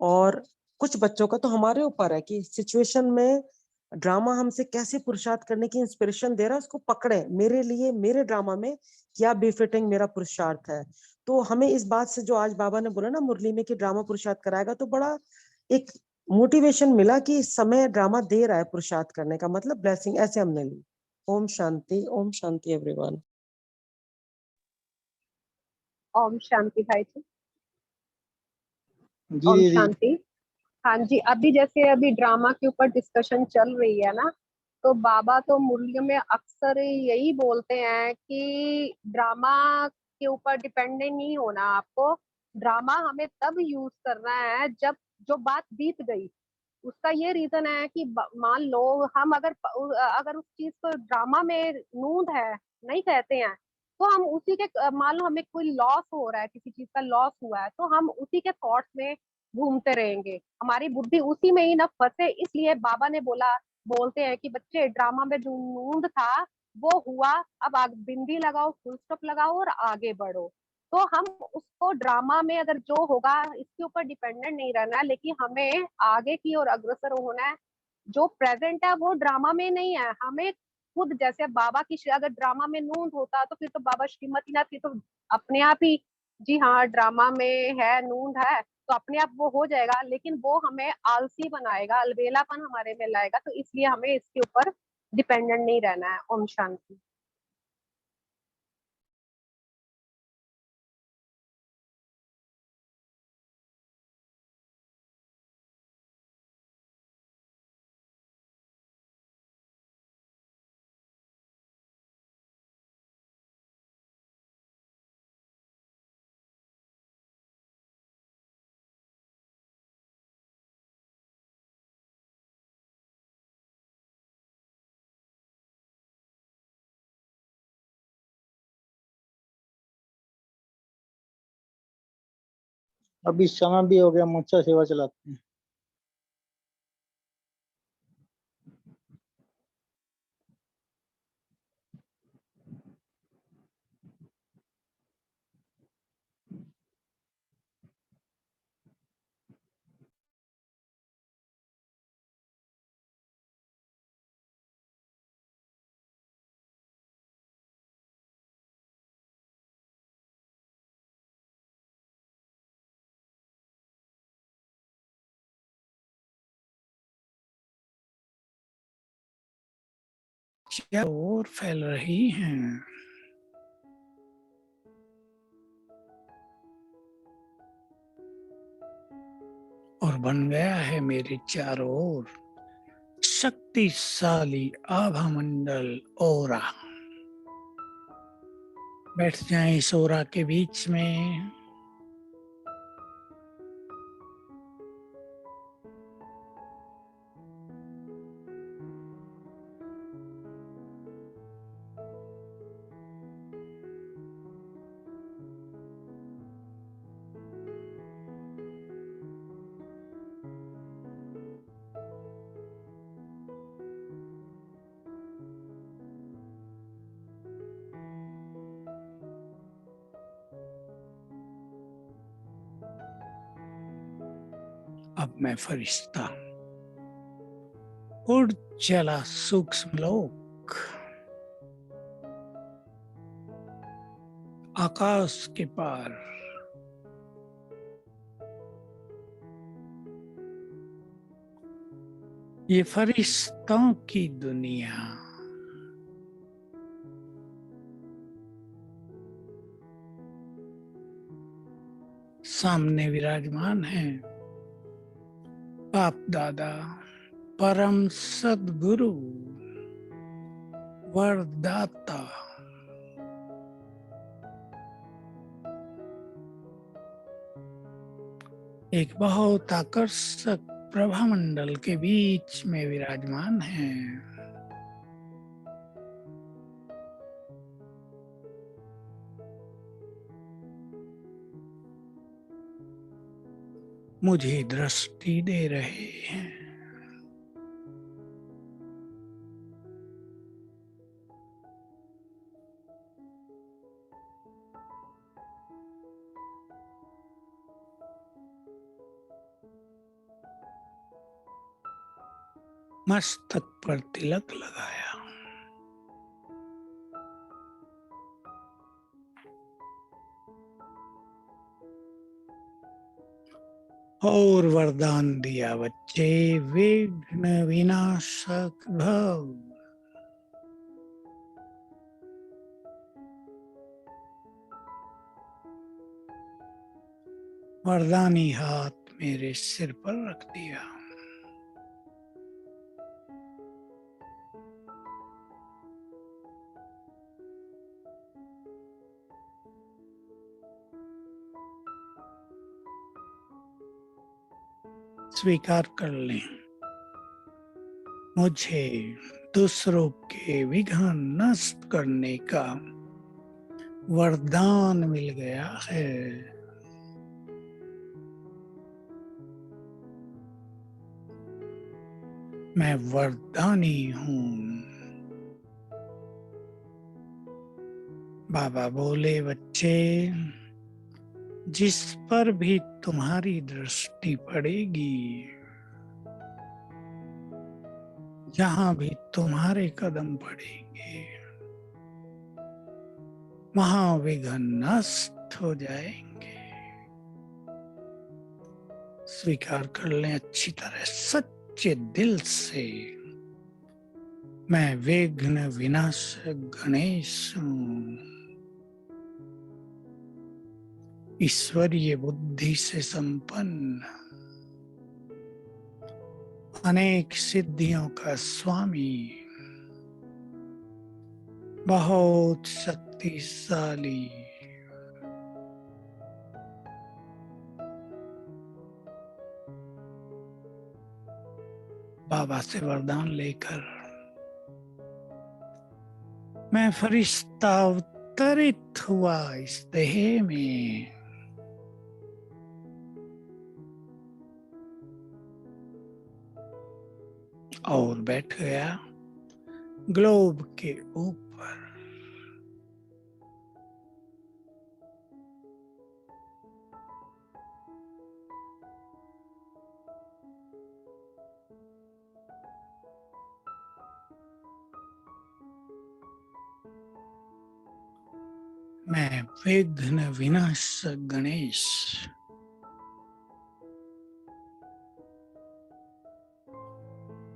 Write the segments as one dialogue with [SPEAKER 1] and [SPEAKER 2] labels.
[SPEAKER 1] और कुछ बच्चों का तो हमारे ऊपर है कि सिचुएशन में ड्रामा हमसे कैसे पुरुषार्थ करने की इंस्पिरेशन दे रहा है, उसको पकड़े। मेरे लिए मेरे ड्रामा में क्या बेफिटिंग मेरा पुरुषार्थ है। तो हमें इस बात से, जो आज बाबा ने बोला ना मुरली में कि ड्रामा पुरुषार्थ कराएगा, तो बड़ा एक मोटिवेशन मिला कि समय ड्रामा दे रहा है पुरुषार्थ करने का, मतलब ब्लेसिंग, ऐसे हमने ली। ओम शांति एवरीवन।
[SPEAKER 2] ओम शांति भाई जी।
[SPEAKER 3] जी
[SPEAKER 2] ओम
[SPEAKER 3] दीदी।
[SPEAKER 2] शांति। हाँ जी, अभी ड्रामा के ऊपर डिस्कशन चल रही है ना, तो बाबा तो मुरलियों में अक्सर यही बोलते हैं कि ड्रामा के ऊपर डिपेंडेंट नहीं होना आपको। ड्रामा हमें तब यूज करना है जब जो बात बीत गई। उसका ये रीजन है कि मान लो हम अगर अगर उस चीज को ड्रामा में नूंद है नहीं कहते हैं, तो हम उसी के मान लो हमें कोई लॉस हो रहा है, किसी चीज का लॉस हुआ है, तो हम उसी के थॉट्स में घूमते रहेंगे, हमारी बुद्धि उसी में ही ना फंसे। इसलिए बाबा ने बोलते हैं कि बच्चे ड्रामा में जो नूंद था वो हुआ, अब बिंदी लगाओ, फुल स्टॉप लगाओ और आगे बढ़ो। तो हम उसको ड्रामा में अगर जो होगा इसके ऊपर डिपेंडेंट नहीं रहना है, लेकिन हमें आगे की ओर अग्रसर होना है। जो प्रेजेंट है वो ड्रामा में नहीं है, हमें खुद, जैसे बाबा की अगर ड्रामा में नूंद होता तो फिर तो बाबा श्रीमती नाथ की तो अपने आप ही, जी हाँ ड्रामा में है नूंद है तो अपने आप वो हो जाएगा, लेकिन वो हमें आलसी बनाएगा, अलबेलापन हमारे में लाएगा। तो इसलिए हमें इसके ऊपर डिपेंडेंट नहीं रहना है। ओम शांति।
[SPEAKER 3] अभी समय भी हो गया, मुझसे सेवा चलाते हैं।
[SPEAKER 4] और फैल रही हैं। और बन गया है मेरे चारों ओर शक्तिशाली आभा मंडल ओरा। बैठ जाएं इस ओरा के बीच में। अब मैं फरिश्ता उड़ चला सूक्ष्म लोक, आकाश के पार। ये फरिश्तों की दुनिया। सामने विराजमान है बाप दादा परम सद्गुरु वरदाता। एक बहुत आकर्षक प्रभामंडल के बीच में विराजमान है। मुझे दृष्टि दे रहे हैं। मस्तक पर तिलक लगाया। और वरदान दिया, बच्चे विघ्न विनाशक भव। वरदानी हाथ मेरे सिर पर रख दिया। स्वीकार कर लें, मुझे दूसरों के विघ्न नष्ट करने का वरदान मिल गया है। मैं वरदानी हूँ। बाबा बोले, बच्चे जिस पर भी तुम्हारी दृष्टि पड़ेगी, जहां भी तुम्हारे कदम पड़ेंगे, वहां विघ्न नष्ट हो जाएंगे। स्वीकार कर लें अच्छी तरह, सच्चे दिल से, मैं विघ्न विनाशक गणेश हूँ। ईश्वरीय बुद्धि से संपन्न, अनेक सिद्धियों का स्वामी, बहुत शक्तिशाली, बाबा से वरदान लेकर मैं फरिश्ता अवतरित हुआ इस देह में। और बैठ गया ग्लोब के ऊपर। मैं विघ्न विनाशक गणेश,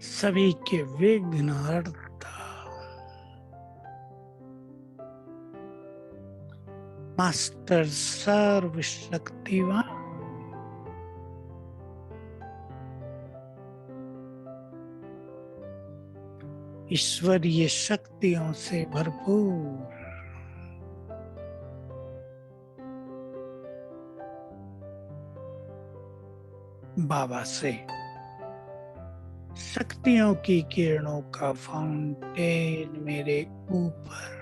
[SPEAKER 4] सभी के विघ्न हरता, मास्टर सर्वशक्तिवान, ईश्वरीय शक्तियों से भरपूर, बाबा से शक्तियों की किरणों का फाउंटेन मेरे ऊपर।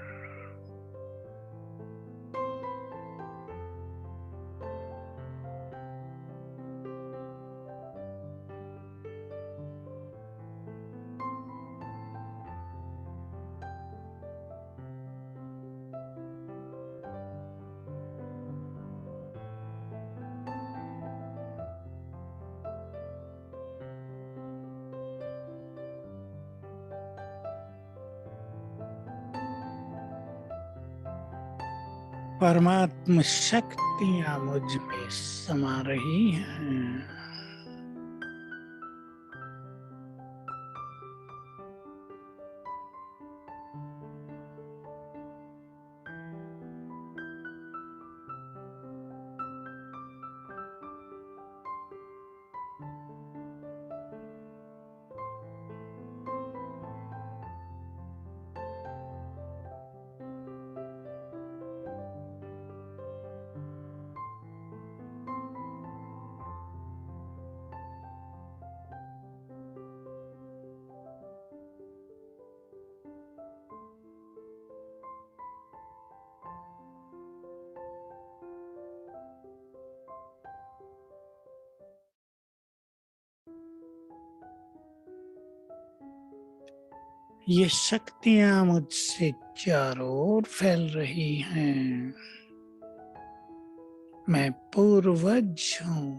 [SPEAKER 4] परमात्म शक्तियां मुझ में समा रही हैं। ये शक्तियां मुझसे चारों ओर फैल रही हैं। मैं पूर्वज हूँ।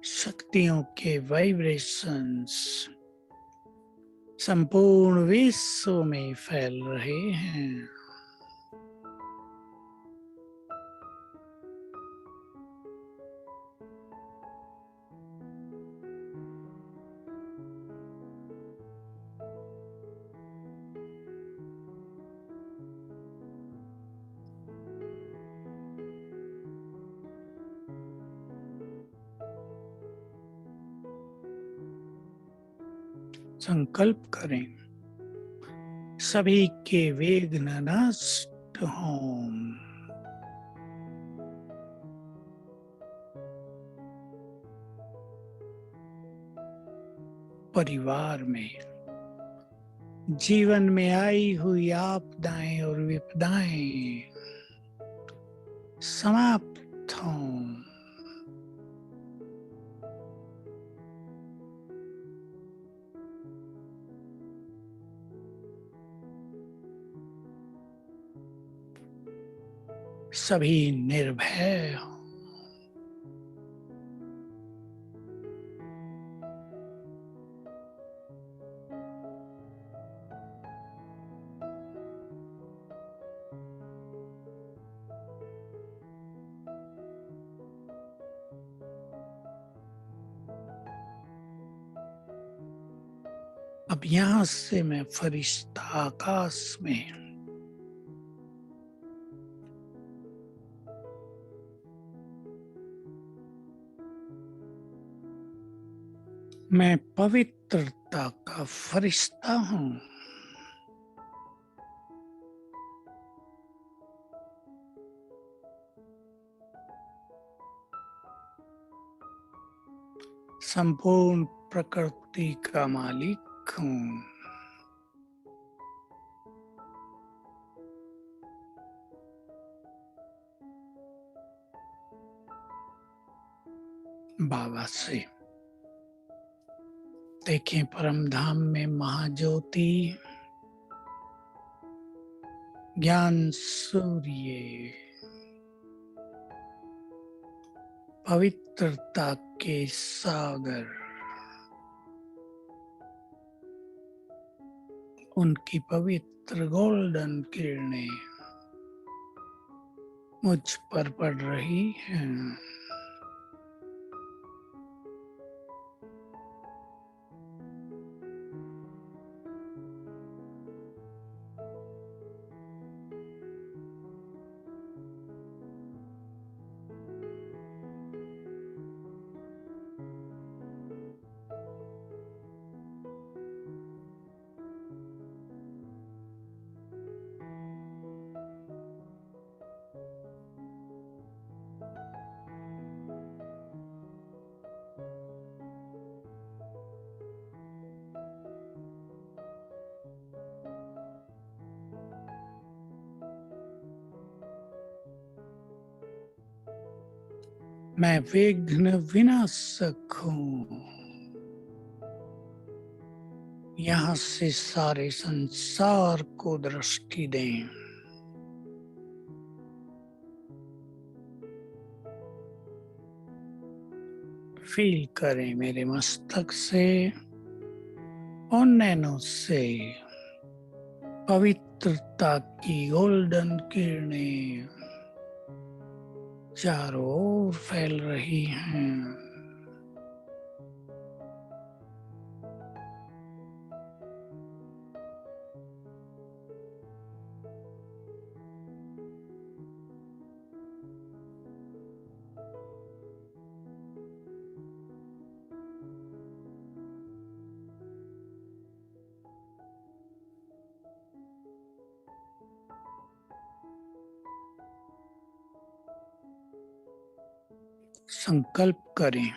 [SPEAKER 4] शक्तियों के वाइब्रेशंस संपूर्ण विश्व में फैल रहे हैं। संकल्प करें सभी के विघ्न नष्ट हों। परिवार में जीवन में आई हुई आपदाएं और विपदाएं समाप्त हों। सभी निर्भय हों। अब यहां से मैं फरिश्ता आकाश में मैं पवित्रता का फरिश्ता हूं। संपूर्ण प्रकृति का मालिक हूं। बाबा से देखें परम धाम में महाज्योति ज्ञान सूर्य पवित्रता के सागर, उनकी पवित्र गोल्डन किरणें मुझ पर पड़ रही हैं। मैं विघ्न विनाशक हूं। यहां से सारे संसार को दृष्टि दें। फील करें मेरे मस्तक से और नैनों से पवित्रता की गोल्डन किरणें चारों ओर फैल रही हैं। संकल्प करें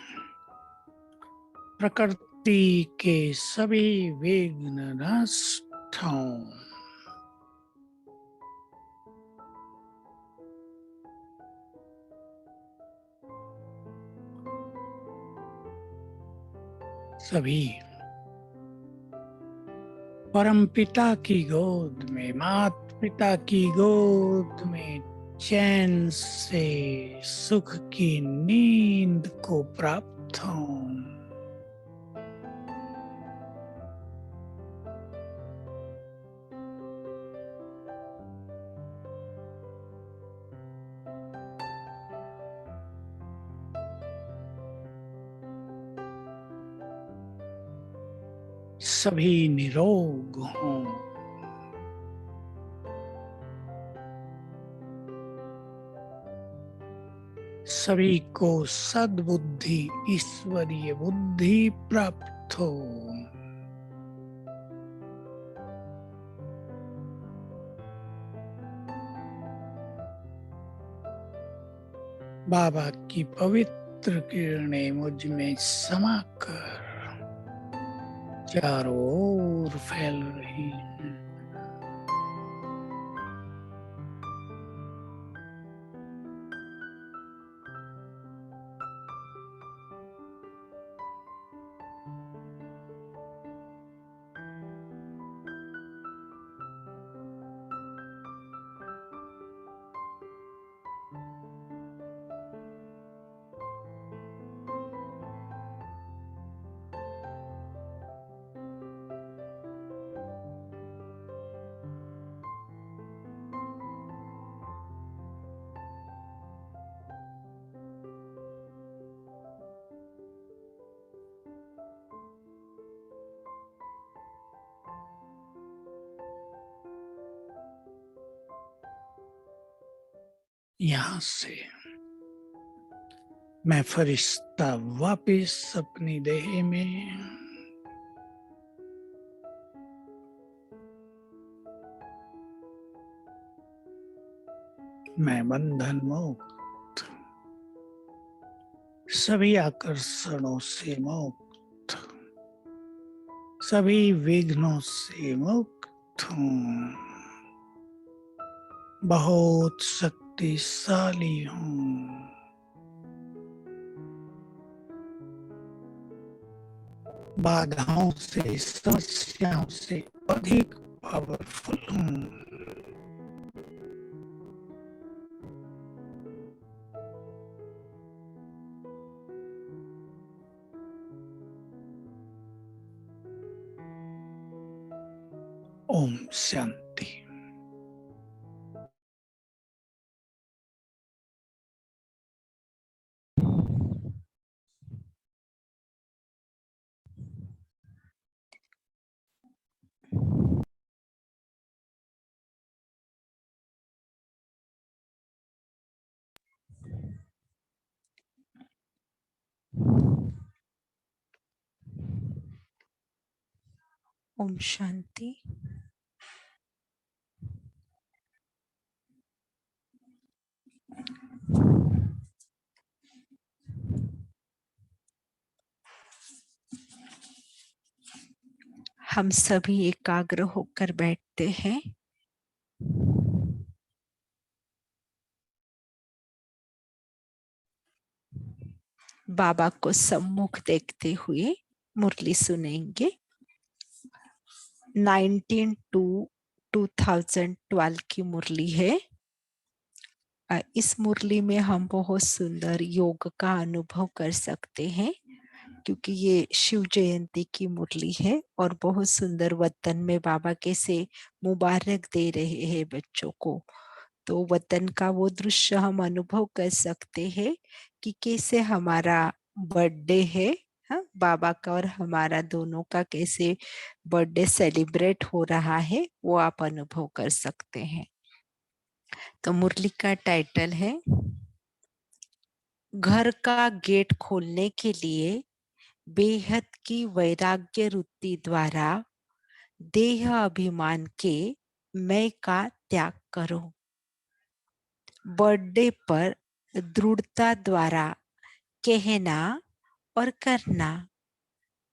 [SPEAKER 4] प्रकृति के सभी विघ्न नष्ट हों। सभी परमपिता की गोद में, माता पिता की गोद में चैन से सुख की नींद को प्राप्त हूँ। सभी निरोग हों। सभी को सद्बुद्धि, ईश्वरीय बुद्धि प्राप्त हो। बाबा की पवित्र किरणें मुझ में समाकर चारों ओर फैल रही हैं। यहाँ से मैं फरिश्ता वापिस अपनी देह में, मैं बंधन मुक्त, सभी आकर्षणों से मुक्त, सभी विघ्नों से मुक्त हूँ, बहुत शक्तिशाली हूँ। बाधाओं से, समस्याओं से अधिक पावरफुल हूँ। ओम शांति।
[SPEAKER 5] ओम शांति। हम सभी एकाग्र होकर बैठते हैं। बाबा को सम्मुख देखते हुए मुरली सुनेंगे। 19/2/2012 की मुरली है। इस मुरली में हम बहुत सुंदर योग का अनुभव कर सकते हैं, क्योंकि ये शिव जयंती की मुरली है और बहुत सुंदर वतन में बाबा कैसे मुबारक दे रहे हैं बच्चों को। तो वतन का वो दृश्य हम अनुभव कर सकते हैं कि कैसे हमारा बर्थडे है, हाँ, बाबा का और हमारा दोनों का कैसे बर्थडे सेलिब्रेट हो रहा है, वो आप अनुभव कर सकते हैं। तो मुरली का टाइटल है, घर का गेट खोलने के लिए बेहद की वैराग्य वृत्ति द्वारा देह अभिमान के मैं का त्याग करो। बर्थडे पर दृढ़ता द्वारा कहना और करना,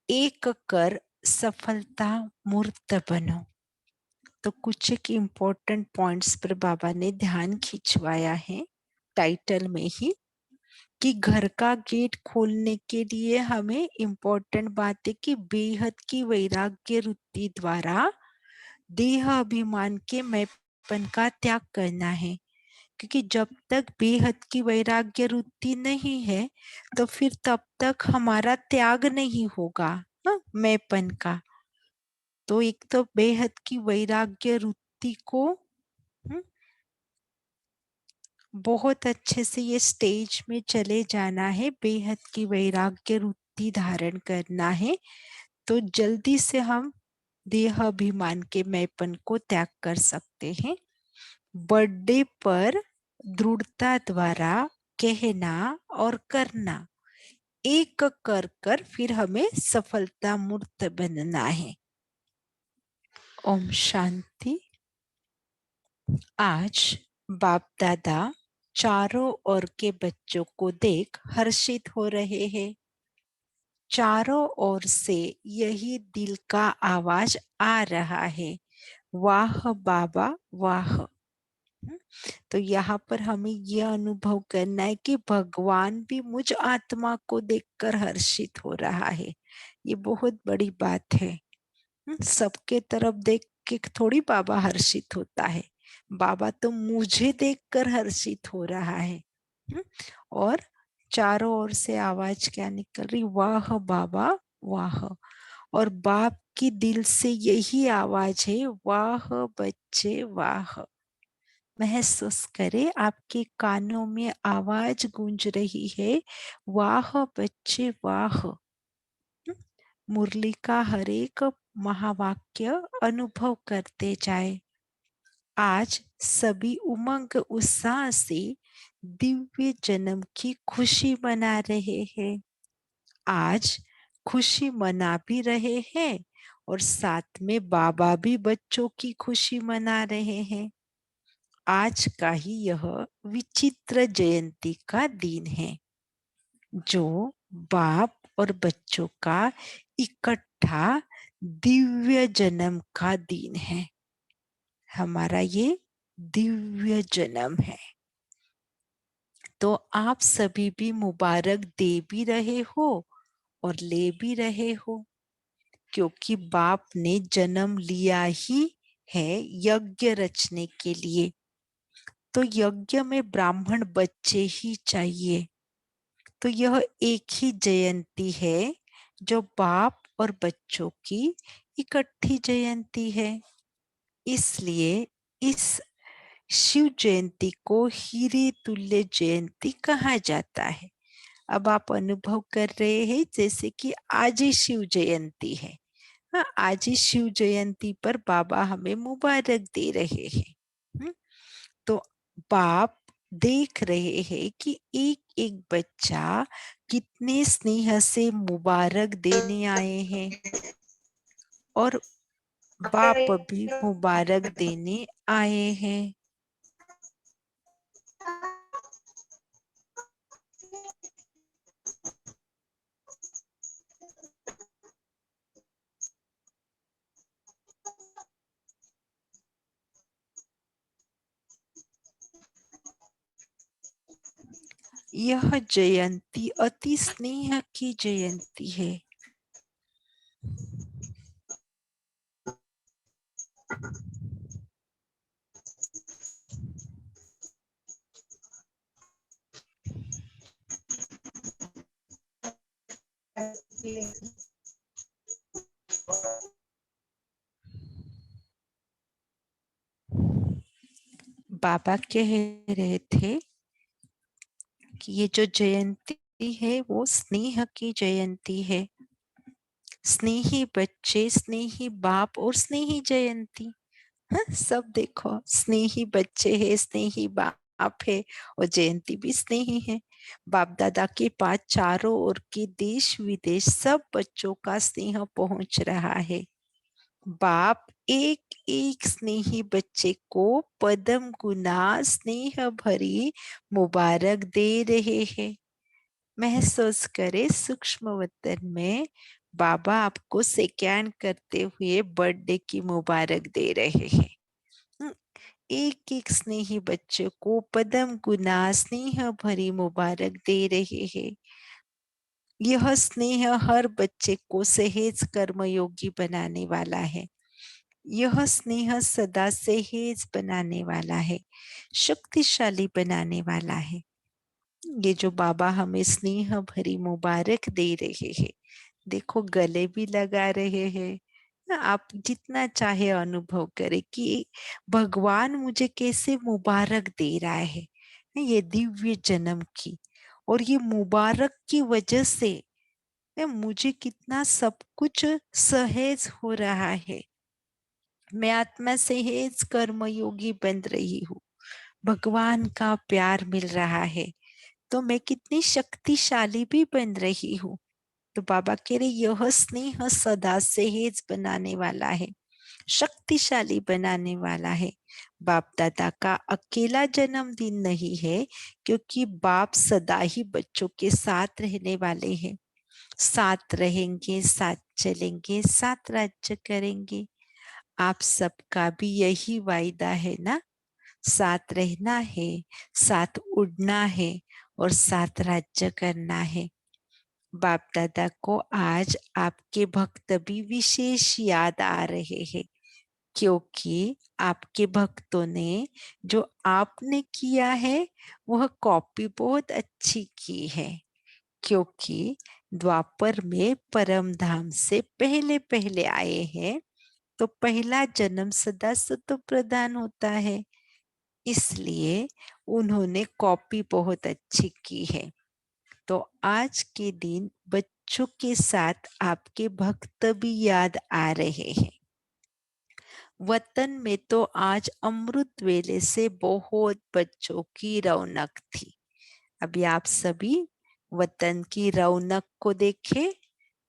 [SPEAKER 5] एक कर सफलता मूर्त बनो। तो कुछ एक इम्पोर्टेंट पॉइंट्स पर बाबा ने ध्यान खिंचवाया है टाइटल में ही, कि घर का गेट खोलने के लिए हमें इम्पोर्टेंट बात है कि बेहद की वैराग्य वृत्ति द्वारा देह अभिमान के मैंपन का त्याग करना है। क्योंकि जब तक बेहद की वैराग्य वृत्ति नहीं है तो फिर तब तक हमारा त्याग नहीं होगा मैंपन का। तो एक तो बेहद की वैराग्य वृत्ति को बहुत अच्छे से ये स्टेज में चले जाना है, बेहद की वैराग्य वृत्ति धारण करना है, तो जल्दी से हम देह अभिमान के मैंपन को त्याग कर सकते हैं। बर्थडे पर दृढ़ता द्वारा कहना और करना, एक कर कर फिर हमें सफलता मूर्त बनना है। ओम शांति। आज बाप दादा चारों ओर के बच्चों को देख हर्षित हो रहे हैं। चारों ओर से यही दिल का आवाज आ रहा है, वाह बाबा वाह। तो यहाँ पर हमें यह अनुभव करना है कि भगवान भी मुझ आत्मा को देखकर हर्षित हो रहा है। ये बहुत बड़ी बात है। सबके तरफ देख के थोड़ी बाबा हर्षित होता है, बाबा तो मुझे देखकर हर्षित हो रहा है। और चारों ओर से आवाज क्या निकल रही, वाह बाबा वाह। और बाप की दिल से यही आवाज है, वाह बच्चे वाह। महसूस करें आपके कानों में आवाज गूंज रही है, वाह बच्चे वाह। मुरली का हर एक महावाक्य अनुभव करते जाए। आज सभी उमंग उत्साह से दिव्य जन्म की खुशी मना रहे हैं। आज खुशी मना भी रहे हैं और साथ में बाबा भी बच्चों की खुशी मना रहे हैं। आज का ही यह विचित्र जयंती का दिन है, जो बाप और बच्चों का इकट्ठा दिव्य जन्म का दिन है। हमारा ये दिव्य जन्म है। तो आप सभी भी मुबारक दे भी रहे हो और ले भी रहे हो, क्योंकि बाप ने जन्म लिया ही है यज्ञ रचने के लिए। तो यज्ञ में ब्राह्मण बच्चे ही चाहिए। तो यह एक ही जयंती है जो बाप और बच्चों की इकट्ठी जयंती है। इसलिए इस शिव जयंती को हीरे तुल्य जयंती कहा जाता है। अब आप अनुभव कर रहे हैं जैसे कि आज ही शिव जयंती है। हाँ, आज ही शिव जयंती पर बाबा हमें मुबारक दे रहे हैं। तो बाप देख रहे हैं कि एक एक बच्चा कितने स्नेह से मुबारक देने आए हैं, और बाप भी मुबारक देने आए हैं। यह जयंती अति स्नेह की जयंती है। बाबा कह रहे थे कि ये जो जयंती है वो स्नेह की जयंती है। स्नेही बच्चे, स्नेही बाप और स्नेही जयंती। हाँ, सब देखो, स्नेही बच्चे है, स्नेही बाप है और जयंती भी स्नेही है। बाप दादा के पास चारों ओर के देश विदेश सब बच्चों का स्नेह पहुंच रहा है। बाप एक एक स्नेही बच्चे को पदम गुना स्नेह भरी मुबारक दे रहे हैं। महसूस करे सूक्ष्म वतन में बाबा आपको स्कैन करते हुए बर्थडे की मुबारक दे रहे हैं। एक एक स्नेही बच्चे को पदम गुना स्नेह भरी मुबारक दे रहे हैं। यह स्नेह हर बच्चे को सहज कर्मयोगी बनाने वाला है। यह स्नेह सदा सहेज बनाने वाला है, शक्तिशाली बनाने वाला है। ये जो बाबा हमें स्नेह भरी मुबारक दे रहे हैं, देखो गले भी लगा रहे हैं। आप जितना चाहे अनुभव करें कि भगवान मुझे कैसे मुबारक दे रहा है, ये दिव्य जन्म की। और ये मुबारक की वजह से मुझे कितना सब कुछ सहज हो रहा है। मैं आत्मा सहज कर्मयोगी बन रही हूँ, भगवान का प्यार मिल रहा है, तो मैं कितनी शक्तिशाली भी बन रही हूँ। तो बाबा कह रहे यह स्नेह सदा सहेज बनाने वाला है, शक्तिशाली बनाने वाला है। बाप दादा का अकेला जन्मदिन नहीं है, क्योंकि बाप सदा ही बच्चों के साथ रहने वाले हैं। साथ रहेंगे, साथ चलेंगे, साथ राज्य करेंगे। आप सबका भी यही वायदा है ना, साथ रहना है, साथ उड़ना है और साथ राज्य करना है। बाप दादा को आज आपके भक्त भी विशेष याद आ रहे हैं, क्योंकि आपके भक्तों ने जो आपने किया है वह कॉपी बहुत अच्छी की है। क्योंकि द्वापर में परम धाम से पहले पहले आए हैं, तो पहला जन्म सदा सतो प्रधान होता है, इसलिए उन्होंने कॉपी बहुत अच्छी की है। तो आज के दिन बच्चों के साथ आपके भक्त भी याद आ रहे हैं। वतन में तो आज अमृत वेले से बहुत बच्चों की रौनक थी। अभी आप सभी वतन की रौनक को देखे,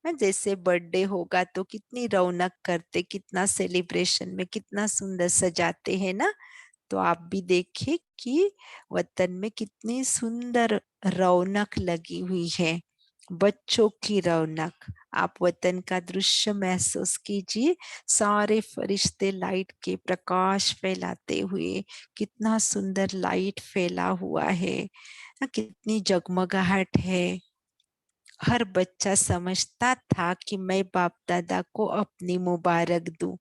[SPEAKER 5] जैसे बर्थडे होगा तो कितनी रौनक करते, कितना सेलिब्रेशन में कितना सुंदर सजाते हैं ना। तो आप भी देखिए कि वतन में कितनी सुंदर रौनक लगी हुई है, बच्चों की रौनक। आप वतन का दृश्य महसूस कीजिए, सारे फरिश्ते लाइट के प्रकाश फैलाते हुए, कितना सुंदर लाइट फैला हुआ है, कितनी जगमगाहट है। हर बच्चा समझता था कि मैं बाप दादा को अपनी मुबारक दूं,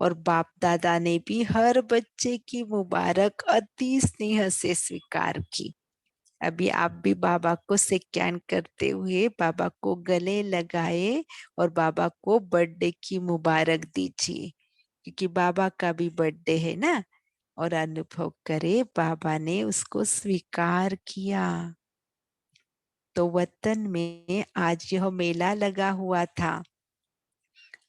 [SPEAKER 5] और बाप दादा ने भी हर बच्चे की मुबारक अति स्नेह से स्वीकार की। अभी आप भी बाबा को स्कैन करते हुए बाबा को गले लगाए और बाबा को बर्थडे की मुबारक दीजिए, क्योंकि बाबा का भी बर्थडे है ना। और अनुभव करे बाबा ने उसको स्वीकार किया। तो वतन में आज यह मेला लगा हुआ था।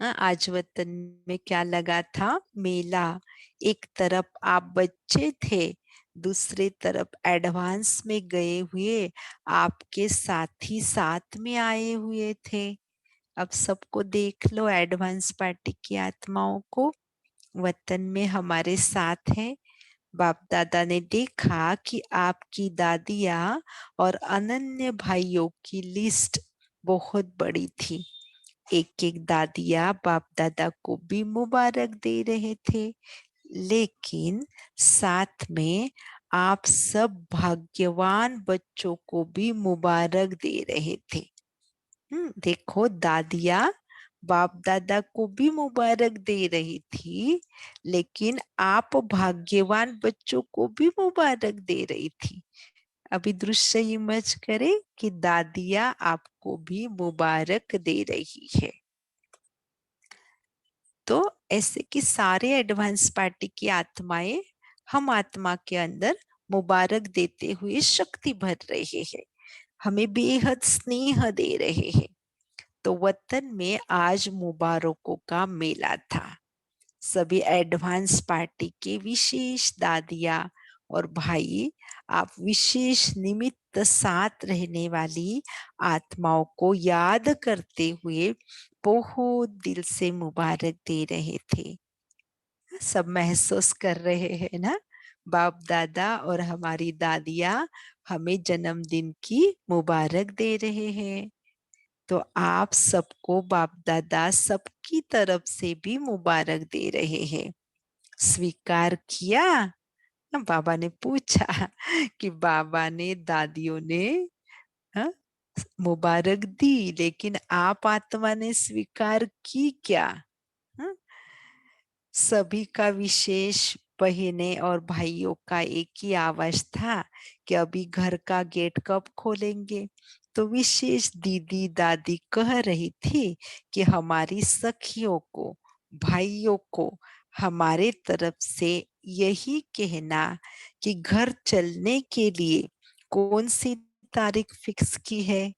[SPEAKER 5] आज वतन में क्या लगा था? मेला। एक तरफ आप बच्चे थे, दूसरे तरफ एडवांस में गए हुए आपके साथी साथ में आए हुए थे। अब सबको देख लो, एडवांस पार्टी की आत्माओं को वतन में हमारे साथ हैं। बाप दादा ने देखा कि आपकी दादिया और अनन्य भाइयों की लिस्ट बहुत बड़ी थी। एक एक दादिया बाप दादा को भी मुबारक दे रहे थे, लेकिन साथ में आप सब भाग्यवान बच्चों को भी मुबारक दे रहे थे। देखो, दादिया बाप दादा को भी मुबारक दे रही थी, लेकिन आप भाग्यवान बच्चों को भी मुबारक दे रही थी। अभी दृश्य इमेज करे कि दादिया आपको भी मुबारक दे रही है। तो ऐसे कि सारे एडवांस पार्टी की आत्माएं हम आत्मा के अंदर मुबारक देते हुए शक्ति भर रहे हैं, हमें बेहद स्नेह दे रहे हैं। तो वतन में आज मुबारकों का मेला था। सभी एडवांस पार्टी के विशेष दादिया और भाई, आप विशेष निमित्त साथ रहने वाली आत्माओं को याद करते हुए बहुत दिल से मुबारक दे रहे थे। सब महसूस कर रहे हैं ना, बाप दादा और हमारी दादिया हमें जन्मदिन की मुबारक दे रहे हैं। तो आप सबको बाप दादा सबकी तरफ से भी मुबारक दे रहे हैं। स्वीकार किया? बाबा ने पूछा कि बाबा ने दादियों ने हाँ, मुबारक दी, लेकिन आप आत्मा ने स्वीकार की क्या? हाँ? सभी का विशेष बहनें और भाइयों का एक ही आवाज था कि अभी घर का गेट कब खोलेंगे। तो विशेष दीदी दादी कह रही थी कि हमारी सखियों को, भाइयों को हमारे तरफ से यही कहना कि घर चलने के लिए कौन सी तारीख फिक्स की है।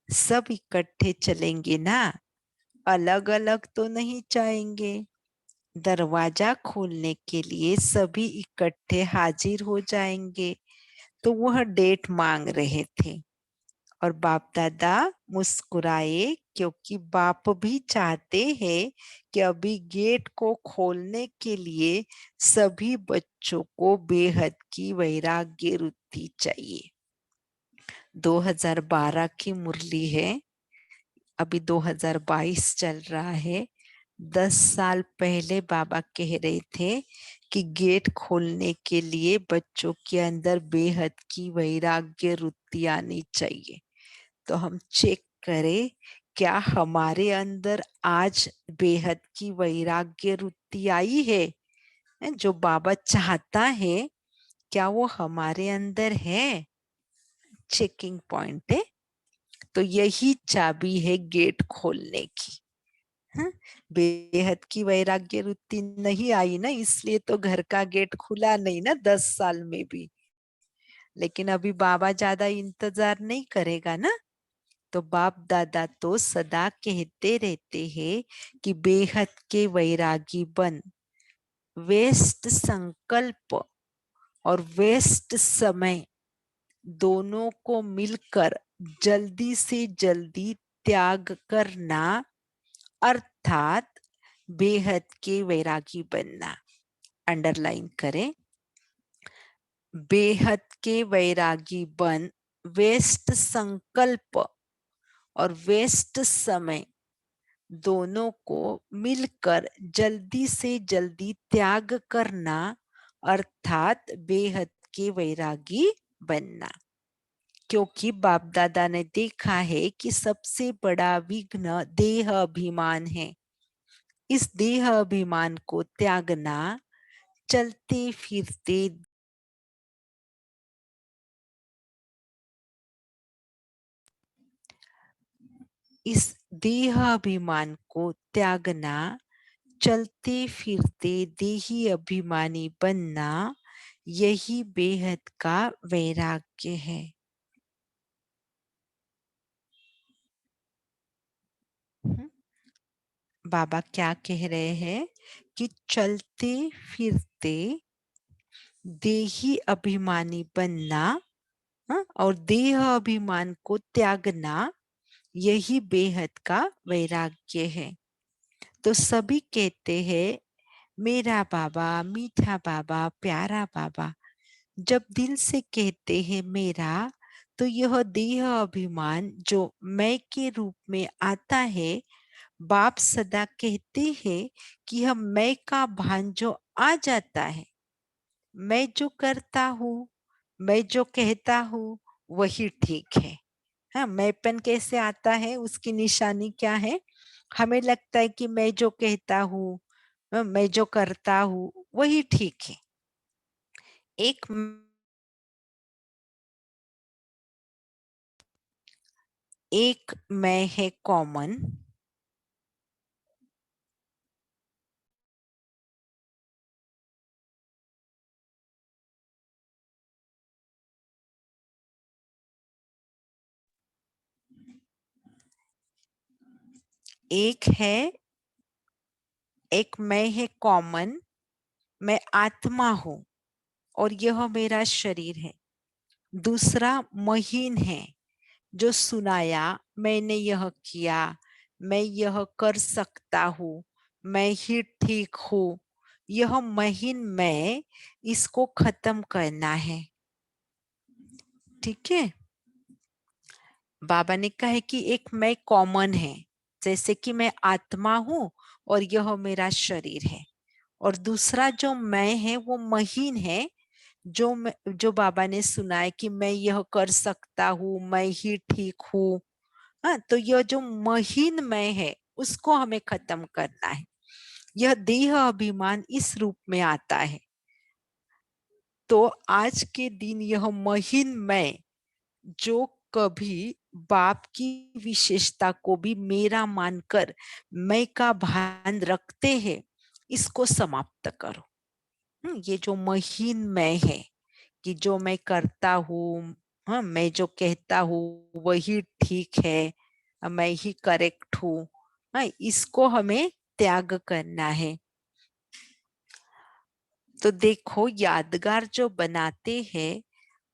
[SPEAKER 5] सब इकट्ठे चलेंगे ना, अलग अलग तो नहीं जाएंगे। दरवाजा खोलने के लिए सभी इकट्ठे हाजिर हो जाएंगे। तो वह डेट मांग रहे थे और बाप दादा मुस्कुराए, क्योंकि बाप भी चाहते हैं कि अभी गेट को खोलने के लिए सभी बच्चों को बेहद की वैराग्य वृत्ति चाहिए। 2012 की मुरली है, अभी 2022 चल रहा है। 10 साल पहले बाबा कह रहे थे कि गेट खोलने के लिए बच्चों के अंदर बेहद की वैराग्य वृत्ति आनी चाहिए। तो हम चेक करें क्या हमारे अंदर आज बेहद की वैराग्य वृत्ति आई है, जो बाबा चाहता है, क्या वो हमारे अंदर है? चेकिंग पॉइंट है। तो यही चाबी है गेट खोलने की। बेहद की वैराग्य वृत्ति नहीं आई ना, इसलिए तो घर का गेट खुला नहीं ना 10 साल में भी। लेकिन अभी बाबा ज्यादा इंतजार नहीं करेगा ना। तो बाप दादा तो सदा कहते रहते हैं कि बेहद के वैरागी बन। वेस्ट संकल्प और वेस्ट समय दोनों को मिलकर जल्दी से जल्दी त्याग करना, अर्थात बेहद के वैरागी बनना। अंडरलाइन करें, बेहद के वैरागी बन वेस्ट संकल्प और वेस्ट समय दोनों को मिलकर जल्दी से जल्दी त्याग करना, अर्थात बेहद के वैरागी बनना। क्योंकि बाप दादा ने देखा है कि सबसे बड़ा विघ्न देह अभिमान है। इस देह अभिमान को त्यागना, चलते फिरते इस देह अभिमान को त्यागना, चलते फिरते देही अभिमानी बनना, यही बेहद का वैराग्य है। बाबा क्या कह रहे हैं कि चलते फिरते देही अभिमानी बनना और देह अभिमान को त्यागना, यही बेहद का वैराग्य है। तो सभी कहते हैं मेरा बाबा, मीठा बाबा, प्यारा बाबा। जब दिल से कहते हैं मेरा, तो यह देह अभिमान जो मैं के रूप में आता है, बाप सदा कहते हैं कि हम मैं का भान जो आ जाता है, मैं जो करता हूँ, मैं जो कहता हूँ, वही ठीक है। हाँ, मैंपन कैसे आता है, उसकी निशानी क्या है? हमें लगता है कि मैं जो कहता हूँ, मैं जो करता हूँ, वही ठीक है। एक मैं है कॉमन, एक मैं है कॉमन, मैं आत्मा हूं और यह मेरा शरीर है। दूसरा महीन है, जो सुनाया, मैंने यह किया, मैं यह कर सकता हूँ, मैं ही ठीक हूँ। यह महीन मैं, इसको खत्म करना है। ठीक है। बाबा ने कहा है कि एक मैं कॉमन है, जैसे कि मैं आत्मा हूं और यह मेरा शरीर है। और दूसरा जो मैं है वो महीन है, जो बाबा ने सुना है कि मैं यह कर सकता हूँ, मैं ही ठीक हूँ। हाँ, तो यह जो महीन मैं है, उसको हमें खत्म करना है। यह देह अभिमान इस रूप में आता है। तो आज के दिन यह महीन मैं जो कभी बाप की विशेषता को भी मेरा मानकर मैं का भान रखते हैं, इसको समाप्त करो। ये जो महीन मैं है कि जो मैं करता हूँ, हाँ, मैं जो कहता हूँ वही ठीक है, मैं ही करेक्ट हूँ, हाँ, इसको हमें त्याग करना है। तो देखो, यादगार जो बनाते हैं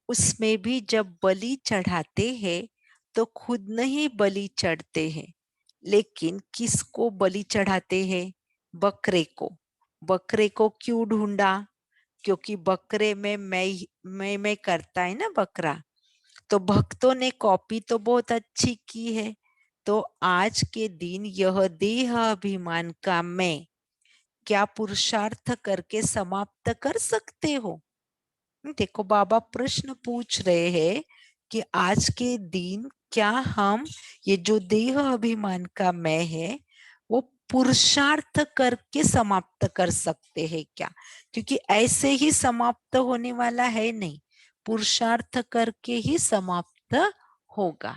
[SPEAKER 5] उसमें भी जब बलि चढ़ाते हैं तो खुद नहीं बलि चढ़ते हैं, लेकिन किसको बलि चढ़ाते हैं? बकरे को। बकरे को क्यों ढूंढा? क्योंकि बकरे में मैं करता है ना बकरा। तो भक्तों ने कॉपी तो बहुत अच्छी की है। तो आज के दिन यह देह अभिमान का मैं क्या पुरुषार्थ करके समाप्त कर सकते हो? देखो, बाबा प्रश्न पूछ रहे हैं कि आज के दिन क्या हम ये जो देह अभिमान का मैं है वो पुरुषार्थ करके समाप्त कर सकते हैं क्या? क्योंकि ऐसे ही समाप्त होने वाला है नहीं, पुरुषार्थ करके ही समाप्त होगा।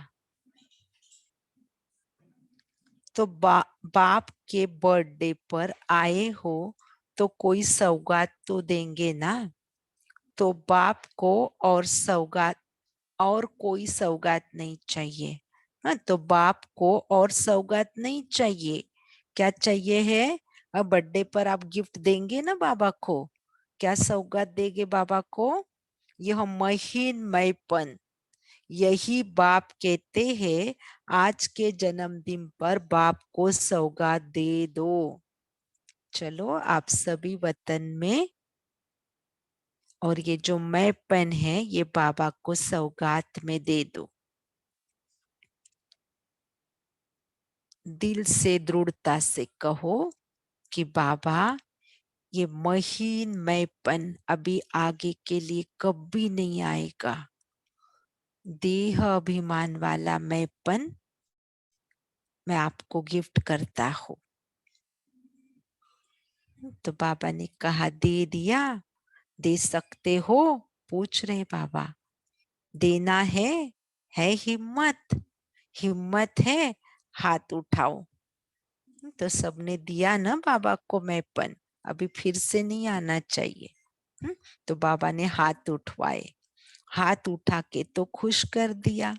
[SPEAKER 5] तो बाप के बर्थडे पर आए हो तो कोई सौगात तो देंगे ना। तो बाप को और सौगात और कोई सौगात नहीं चाहिए। हाँ, तो बाप को और सौगात नहीं चाहिए। क्या चाहिए है? अब बर्थडे पर आप गिफ्ट देंगे ना बाबा को, क्या सौगात देंगे बाबा को? यह महीन मैपन, यही बाप कहते हैं आज के जन्मदिन पर बाप को सौगात दे दो। चलो, आप सभी वतन में, और ये जो मैपन है ये बाबा को सौगात में दे दो। दिल से दृढ़ता से कहो कि बाबा, ये महीन मैपन अभी आगे के लिए कभी नहीं आएगा। देह अभिमान वाला मैपन मैं आपको गिफ्ट करता हूँ। तो बाबा ने कहा, दे दिया? दे सकते हो? पूछ रहे बाबा। देना है हिम्मत? हिम्मत है? हाथ उठाओ। तो सबने दिया ना बाबा को मैपन, अभी फिर से नहीं आना चाहिए। तो बाबा ने हाथ उठवाए, हाथ उठा के तो खुश कर दिया।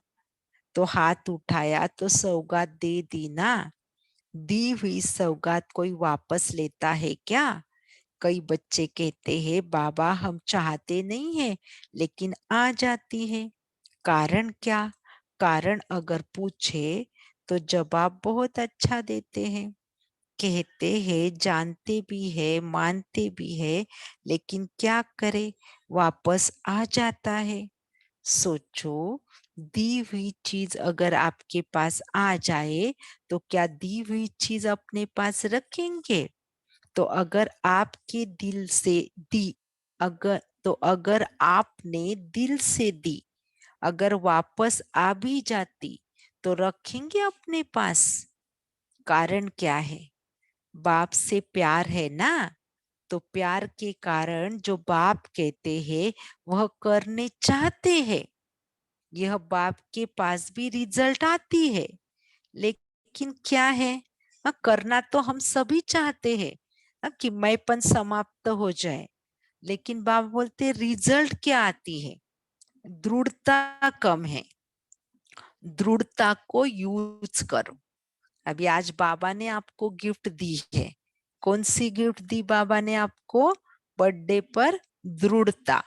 [SPEAKER 5] तो हाथ उठाया तो सौगात दे दी ना। दी हुई सौगात कोई वापस लेता है क्या? कई बच्चे कहते हैं बाबा हम चाहते नहीं है लेकिन आ जाती है। कारण क्या? कारण अगर पूछे तो जवाब बहुत अच्छा देते हैं। कहते हैं जानते भी है, मानते भी है, लेकिन क्या करे, वापस आ जाता है। सोचो, दी हुई चीज अगर आपके पास आ जाए तो क्या दी हुई चीज अपने पास रखेंगे? तो अगर आपके दिल से दी, अगर आपने दिल से दी, अगर वापस आ भी जाती तो रखेंगे अपने पास? कारण क्या है? बाप से प्यार है ना। तो प्यार के कारण जो बाप कहते हैं वह करने चाहते हैं। यह बाप के पास भी रिजल्ट आती है, लेकिन क्या है, करना तो हम सभी चाहते हैं कि मैंपन समाप्त हो जाए, लेकिन बाप बोलते रिजल्ट क्या आती है? दृढ़ता कम है। दृढ़ता को यूज करो। अभी आज बाबा ने आपको गिफ्ट दी है। कौन सी गिफ्ट दी बाबा ने आपको? बर्थडे पर दृढ़ता।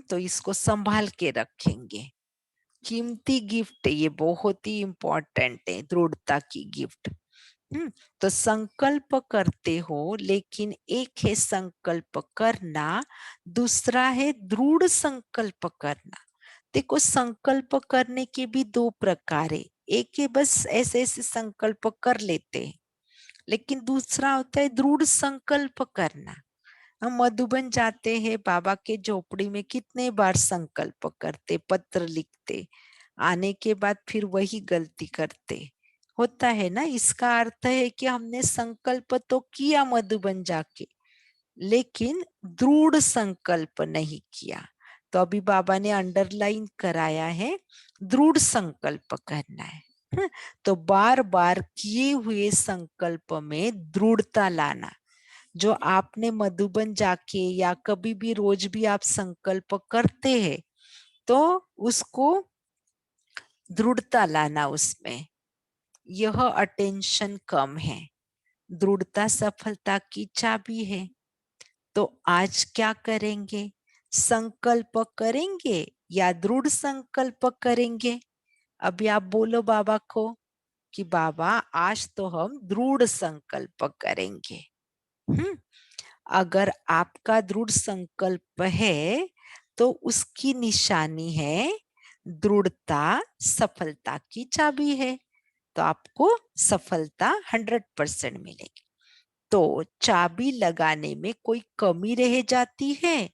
[SPEAKER 5] तो इसको संभाल के रखेंगे। कीमती गिफ्ट, ये बहुत ही इंपॉर्टेंट है, दृढ़ता की गिफ्ट। तो संकल्प करते हो, लेकिन एक है संकल्प करना, दूसरा है दृढ़ संकल्प करना। देखो, संकल्प करने के भी दो प्रकार है। एक है बस ऐसे ऐसे संकल्प कर लेते हैं, लेकिन दूसरा होता है दृढ़ संकल्प करना। हम मधुबन जाते हैं, बाबा के झोपड़ी में कितने बार संकल्प करते, पत्र लिखते, आने के बाद फिर वही गलती करते। होता है ना, इसका अर्थ है कि हमने संकल्प तो किया मधुबन जाके, लेकिन दृढ़ संकल्प नहीं किया। तो अभी बाबा ने अंडरलाइन कराया है, दृढ़ संकल्प करना है। तो बार बार किए हुए संकल्प में दृढ़ता लाना। जो आपने मधुबन जाके या कभी भी रोज भी आप संकल्प करते हैं, तो उसको दृढ़ता लाना उसमें। यह अटेंशन कम है। दृढ़ता सफलता की चाबी है। तो आज क्या करेंगे? संकल्प करेंगे या दृढ़ संकल्प करेंगे? अभी आप बोलो बाबा को कि बाबा आज तो हम दृढ़ संकल्प करेंगे। अगर आपका दृढ़ संकल्प है तो उसकी निशानी है दृढ़ता सफलता की चाबी है। तो आपको सफलता 100% मिलेगी। तो चाबी लगाने में कोई कमी रह जाती है,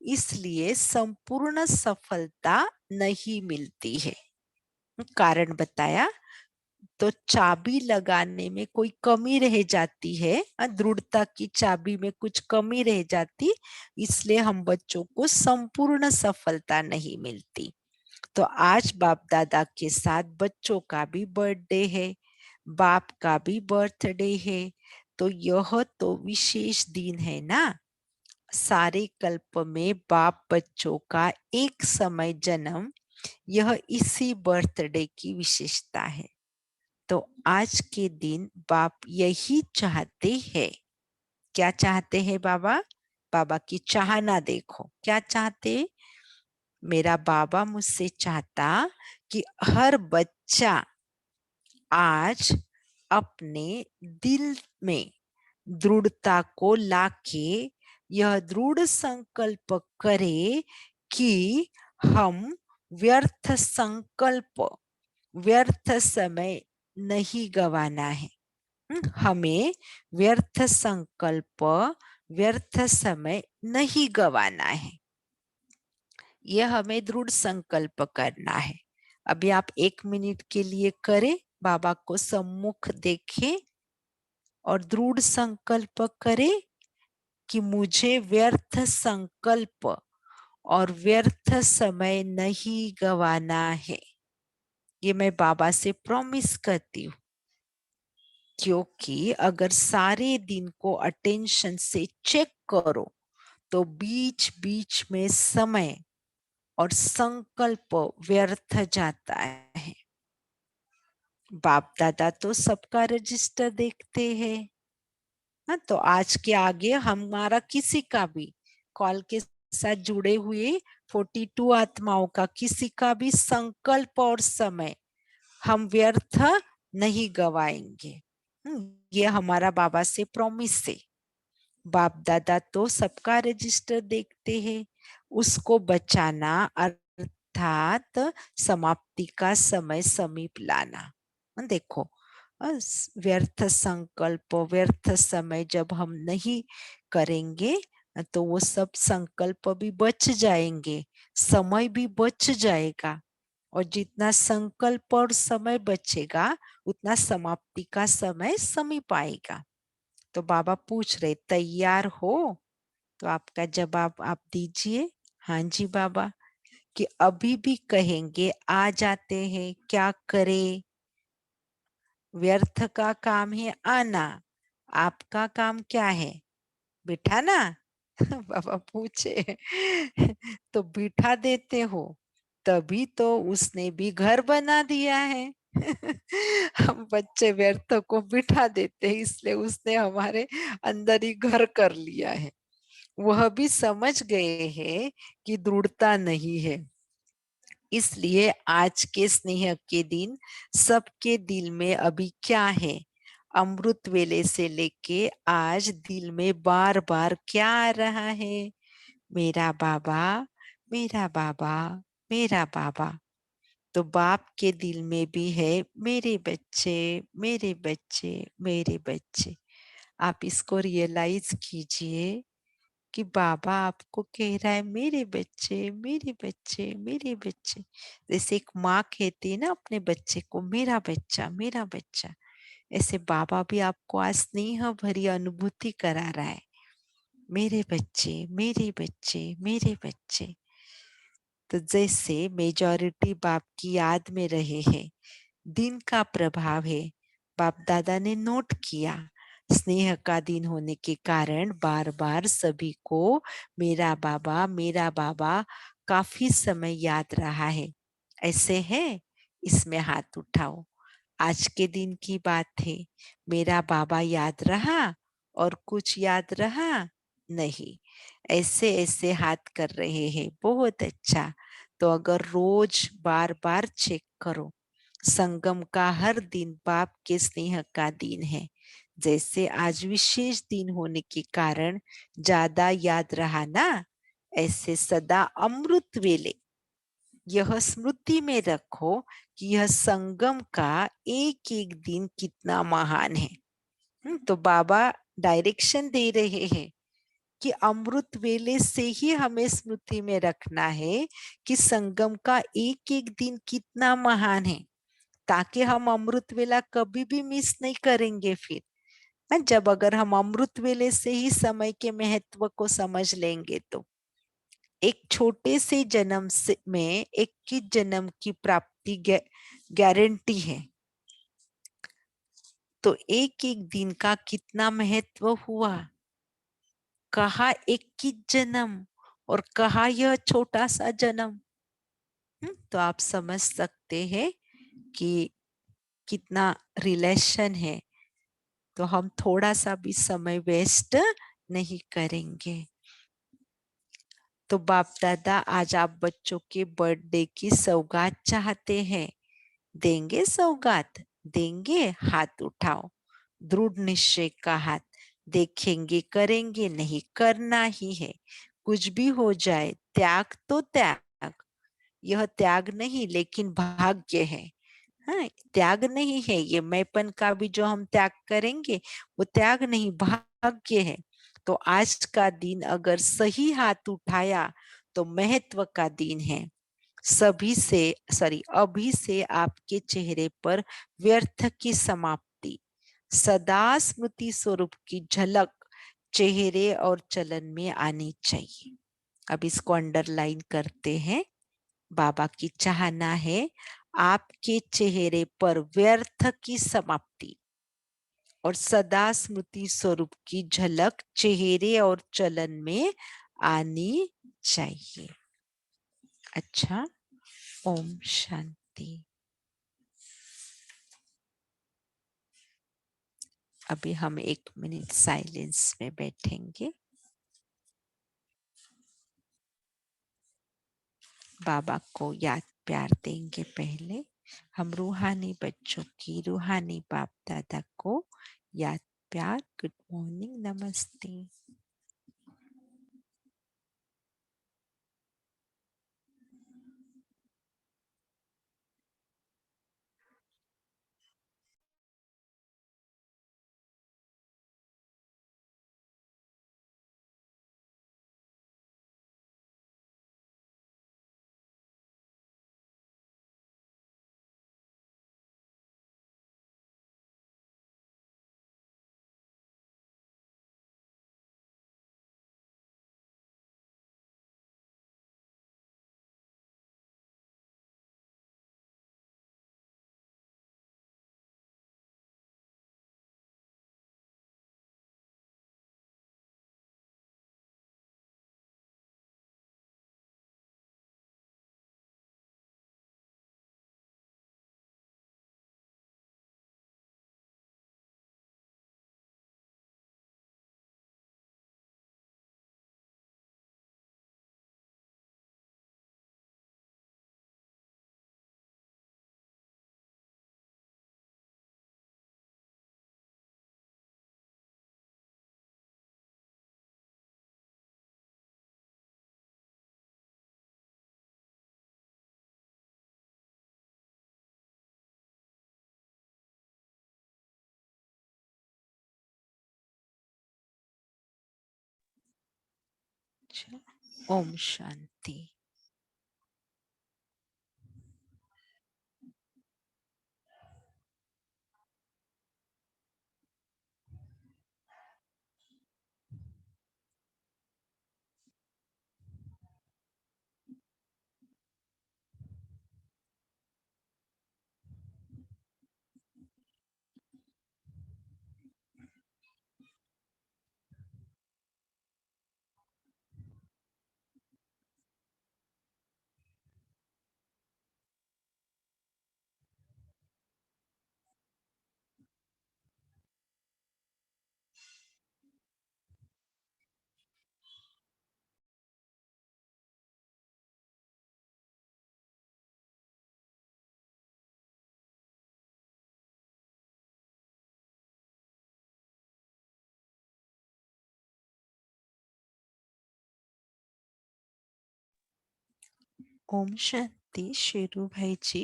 [SPEAKER 5] इसलिए संपूर्ण सफलता नहीं मिलती है। कारण बताया। तो चाबी लगाने में कोई कमी रह जाती है, दृढ़ता की चाबी में कुछ कमी रह जाती, इसलिए हम बच्चों को संपूर्ण सफलता नहीं मिलती। तो आज बाप दादा के साथ बच्चों का भी बर्थडे है, बाप का भी बर्थडे है। तो यह तो विशेष दिन है ना। सारे कल्प में बाप बच्चों का एक समय जन्म, यह इसी बर्थडे की विशेषता है। तो आज के दिन बाप यही चाहते हैं। क्या चाहते हैं बाबा? बाबा की चाहना देखो, क्या चाहते? मेरा बाबा मुझसे चाहता कि हर बच्चा आज अपने दिल में दृढ़ता को लाके यह दृढ़ संकल्प करे कि हम व्यर्थ संकल्प, व्यर्थ समय नहीं गवाना है। हमें व्यर्थ संकल्प, व्यर्थ समय नहीं गवाना है। यह हमें दृढ़ संकल्प करना है। अभी आप 1 मिनट के लिए करें, बाबा को सम्मुख देखें और दृढ़ संकल्प करें कि मुझे व्यर्थ संकल्प और व्यर्थ समय नहीं गवाना है। ये मैं बाबा से प्रॉमिस करती हूँ। क्योंकि अगर सारे दिन को अटेंशन से चेक करो तो बीच बीच में समय और संकल्प व्यर्थ जाता है। बाप दादा तो सबका रजिस्टर देखते हैं। तो आज के आगे हमारा किसी का भी कॉल के साथ जुड़े हुए 42 आत्माओं का किसी का भी संकल्प और समय हम व्यर्थ नहीं गवाएंगे। ये हमारा बाबा से प्रॉमिस है। बाप दादा तो सबका रजिस्टर देखते हैं, उसको बचाना अर्थात समाप्ति का समय समीप लाना। देखो, व्यर्थ संकल्प, व्यर्थ समय जब हम नहीं करेंगे तो वो सब संकल्प भी बच जाएंगे, समय भी बच जाएगा। और जितना संकल्प और समय बचेगा उतना समाप्ति का समय समीप आएगा। तो बाबा पूछ रहे तैयार हो? तो आपका जवाब आप दीजिए। हाँ जी बाबा। कि अभी भी कहेंगे आ जाते हैं, क्या करें? व्यर्थ का काम है आना, आपका काम क्या है? बिठाना। बाबा पूछे तो बिठा देते हो, तभी तो उसने भी घर बना दिया है। हम बच्चे व्यर्थ को बिठा देते हैं, इसलिए उसने हमारे अंदर ही घर कर लिया है। वह भी समझ गए हैं कि दृढ़ता नहीं है। इसलिए आज के स्नेह के दिन सबके दिल में अभी क्या है? अमृत वेले से लेके आज दिल में बार बार क्या आ रहा है? मेरा बाबा, मेरा बाबा, मेरा बाबा। तो बाप के दिल में भी है मेरे बच्चे, मेरे बच्चे, मेरे बच्चे। आप इसको रियलाइज कीजिए कि बाबा आपको कह रहा है मेरे बच्चे, मेरे बच्चे, मेरे बच्चे। जैसे एक माँ कहती है ना अपने बच्चे को, मेरा बच्चा, मेरा बच्चा। ऐसे बाबा भी आपको आज स्नेह भरी अनुभूति करा रहा है, मेरे बच्चे, मेरे बच्चे, मेरे बच्चे। तो जैसे मेजॉरिटी बाप की याद में रहे हैं, दिन का प्रभाव है, बाप दादा ने नोट किया। स्नेह का दिन होने के कारण बार बार सभी को मेरा बाबा काफी समय याद रहा है। ऐसे है, इसमें हाथ उठाओ। आज के दिन की बात है, मेरा बाबा याद रहा और कुछ याद रहा नहीं। ऐसे ऐसे हाथ कर रहे हैं, बहुत अच्छा। तो अगर रोज बार बार चेक करो, संगम का हर दिन बाप के स्नेह का दिन है। जैसे आज विशेष दिन होने के कारण ज्यादा याद रहा ना, ऐसे सदा अमृत वेले यह स्मृति में रखो कि यह संगम का एक एक दिन कितना महान है। तो बाबा डायरेक्शन दे रहे हैं कि अमृत वेले से ही हमें स्मृति में रखना है कि संगम का एक एक दिन कितना महान है, ताकि हम अमृत वेला कभी भी मिस नहीं करेंगे फिर। जब अगर हम अमृत वेले से ही समय के महत्व को समझ लेंगे तो एक छोटे से जन्म से में 21 जन्म की प्राप्ति गारंटी है। तो एक एक दिन का कितना महत्व हुआ, कहा 21 जन्म और कहा यह छोटा सा जन्म। तो आप समझ सकते हैं कि कितना रिलेशन है। तो हम थोड़ा सा भी समय वेस्ट नहीं करेंगे। तो बाप दादा आज आप बच्चों के बर्थडे की सौगात चाहते हैं, देंगे सौगात? देंगे? हाथ उठाओ, दृढ़ निश्चय का हाथ। देखेंगे, करेंगे नहीं, करना ही है। कुछ भी हो जाए, त्याग तो त्याग, यह त्याग नहीं लेकिन भाग्य है। हाँ, त्याग नहीं है ये, मैंपन का भी जो हम त्याग करेंगे वो त्याग नहीं, भाग्य है। तो आज का दिन अगर सही हाथ उठाया तो महत्व का दिन है। अभी से आपके चेहरे पर व्यर्थ की समाप्ति, सदा स्मृति स्वरूप की झलक चेहरे और चलन में आनी चाहिए। अब इसको अंडरलाइन करते हैं। बाबा की चाहना है आपके चेहरे पर व्यर्थ की समाप्ति और सदा स्मृति स्वरूप की झलक चेहरे और चलन में आनी चाहिए। अच्छा, ओम शांति। अभी हम 1 मिनट साइलेंस में बैठेंगे। बाबा को याद प्यार देंगे। पहले हम रूहानी बच्चों की, रूहानी बाप दादा को याद प्यार। गुड मॉर्निंग, नमस्ते। अच्छा, ओम शांति। ओम शांति। शेरू भाई जी,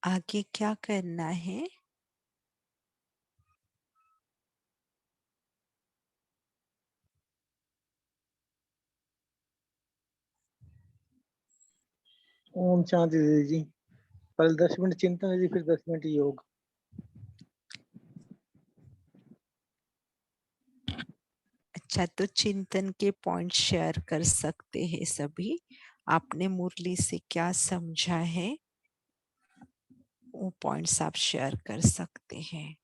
[SPEAKER 5] आगे क्या करना है?
[SPEAKER 3] ओम शांति दीदी जी। पहले 10 मिनट चिंतन दीदी, फिर 10 मिनट योग।
[SPEAKER 5] अच्छा, तो चिंतन के पॉइंट शेयर कर सकते हैं सभी। आपने मुरली से क्या समझा है वो पॉइंट्स आप शेयर कर सकते हैं।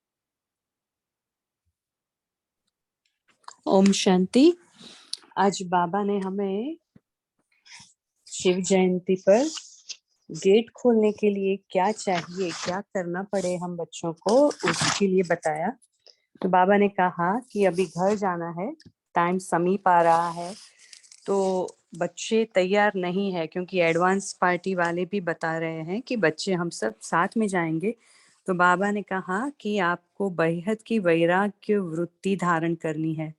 [SPEAKER 6] ओम शांति। आज बाबा ने हमें शिव जयंती पर गेट खोलने के लिए क्या चाहिए, क्या करना पड़े हम बच्चों को, उसके लिए बताया। तो बाबा ने कहा कि अभी घर जाना है, टाइम समीप आ रहा है, तो बच्चे तैयार नहीं है, क्योंकि एडवांस पार्टी वाले भी बता रहे हैं कि बच्चे हम सब साथ में जाएंगे। तो बाबा ने कहा कि आपको बेहद की वैराग्य वृत्ति धारण करनी है,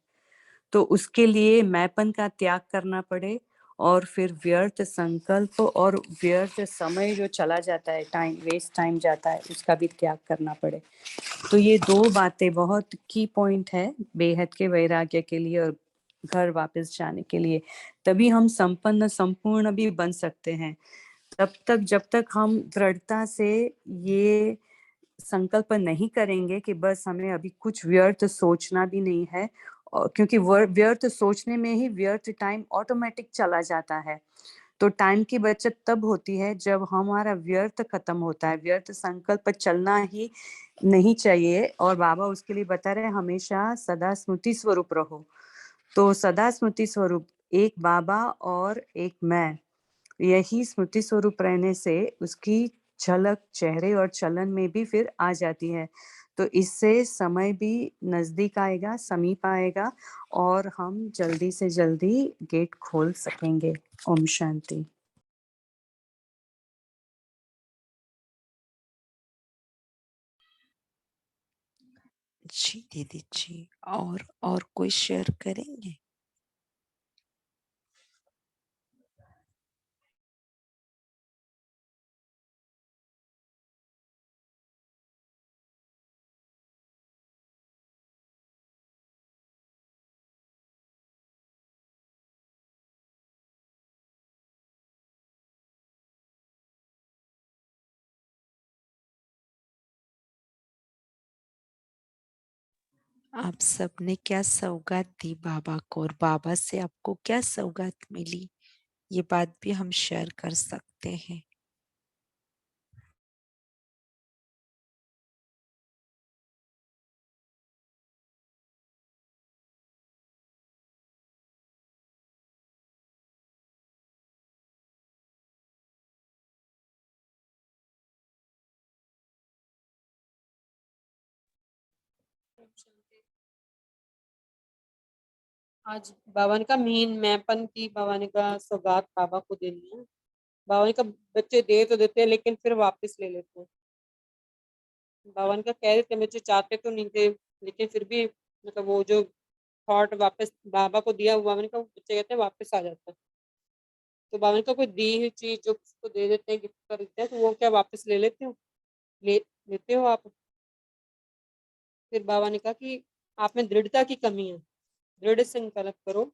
[SPEAKER 6] तो उसके लिए मैपन का त्याग करना पड़े, और फिर व्यर्थ संकल्प और व्यर्थ समय जो चला जाता है, टाइम वेस्ट टाइम जाता है, उसका भी त्याग करना पड़े। तो ये दो बातें बहुत की पॉइंट है बेहद के वैराग्य के लिए और घर वापस जाने के लिए। तभी हम संपन्न संपूर्ण भी बन सकते हैं। तब तक जब तक हम दृढ़ता से ये संकल्प नहीं करेंगे कि बस हमें अभी कुछ व्यर्थ सोचना भी नहीं है, और क्योंकि व्यर्थ सोचने में ही व्यर्थ टाइम ऑटोमेटिक चला जाता है। तो टाइम की बचत तब होती है जब हमारा व्यर्थ खत्म होता है। व्यर्थ संकल्प चलना ही नहीं चाहिए, और बाबा उसके लिए बता रहे हैं हमेशा सदा स्मृति स्वरूप रहो। तो सदा स्मृति स्वरूप एक बाबा और एक मैं, यही स्मृति स्वरूप रहने से उसकी झलक चेहरे और चलन में भी फिर आ जाती है। तो इससे समय भी नजदीक आएगा, समीप आएगा, और हम जल्दी से जल्दी गेट खोल सकेंगे। ओम शांति।
[SPEAKER 5] जी दीदी जी, और कोई शेयर करेंगे? आप सबने क्या सौगात दी बाबा को, और बाबा से आपको क्या सौगात मिली, ये बात भी हम शेयर कर सकते हैं।
[SPEAKER 7] आज बाबा ने का मेन मैपन की बाबा ने का सौगात बाबा को देनी है। बाबा ने का बच्चे दे तो देते हैं लेकिन फिर वापस ले लेते हैं। बाबा ने का कह देते हैं बच्चे चाहते तो नहीं थे, लेकिन फिर भी मतलब वो जो थॉट वापस बाबा को दिया, बाबा ने का बच्चे कहते हैं वापस आ जाता है। तो बाबा ने का कोई दी हुई चीज जो उसको दे देते हैं, गिफ्ट कर देते हैं, तो वो क्या वापस ले लेते हो, लेते हो आप? फिर बाबा ने कहा कि आप में दृढ़ता की कमी है, दृढ़ संकल्प करो।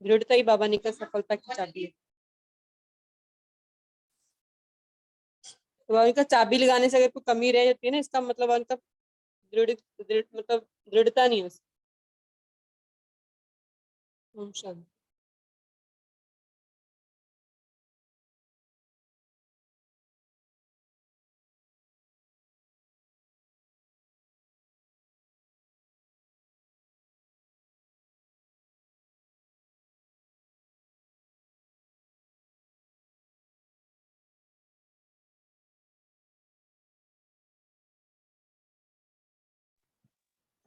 [SPEAKER 7] दृढ़ता ही बाबा ने कहा सफलता की चाबी है। तो बाबा ने कहा चाबी लगाने से अगर कोई कमी रह जाती है ना, इसका मतलब उनका दृढ़ दृढ़ मतलब दृढ़ता नहीं है उसकी। ओम शांति।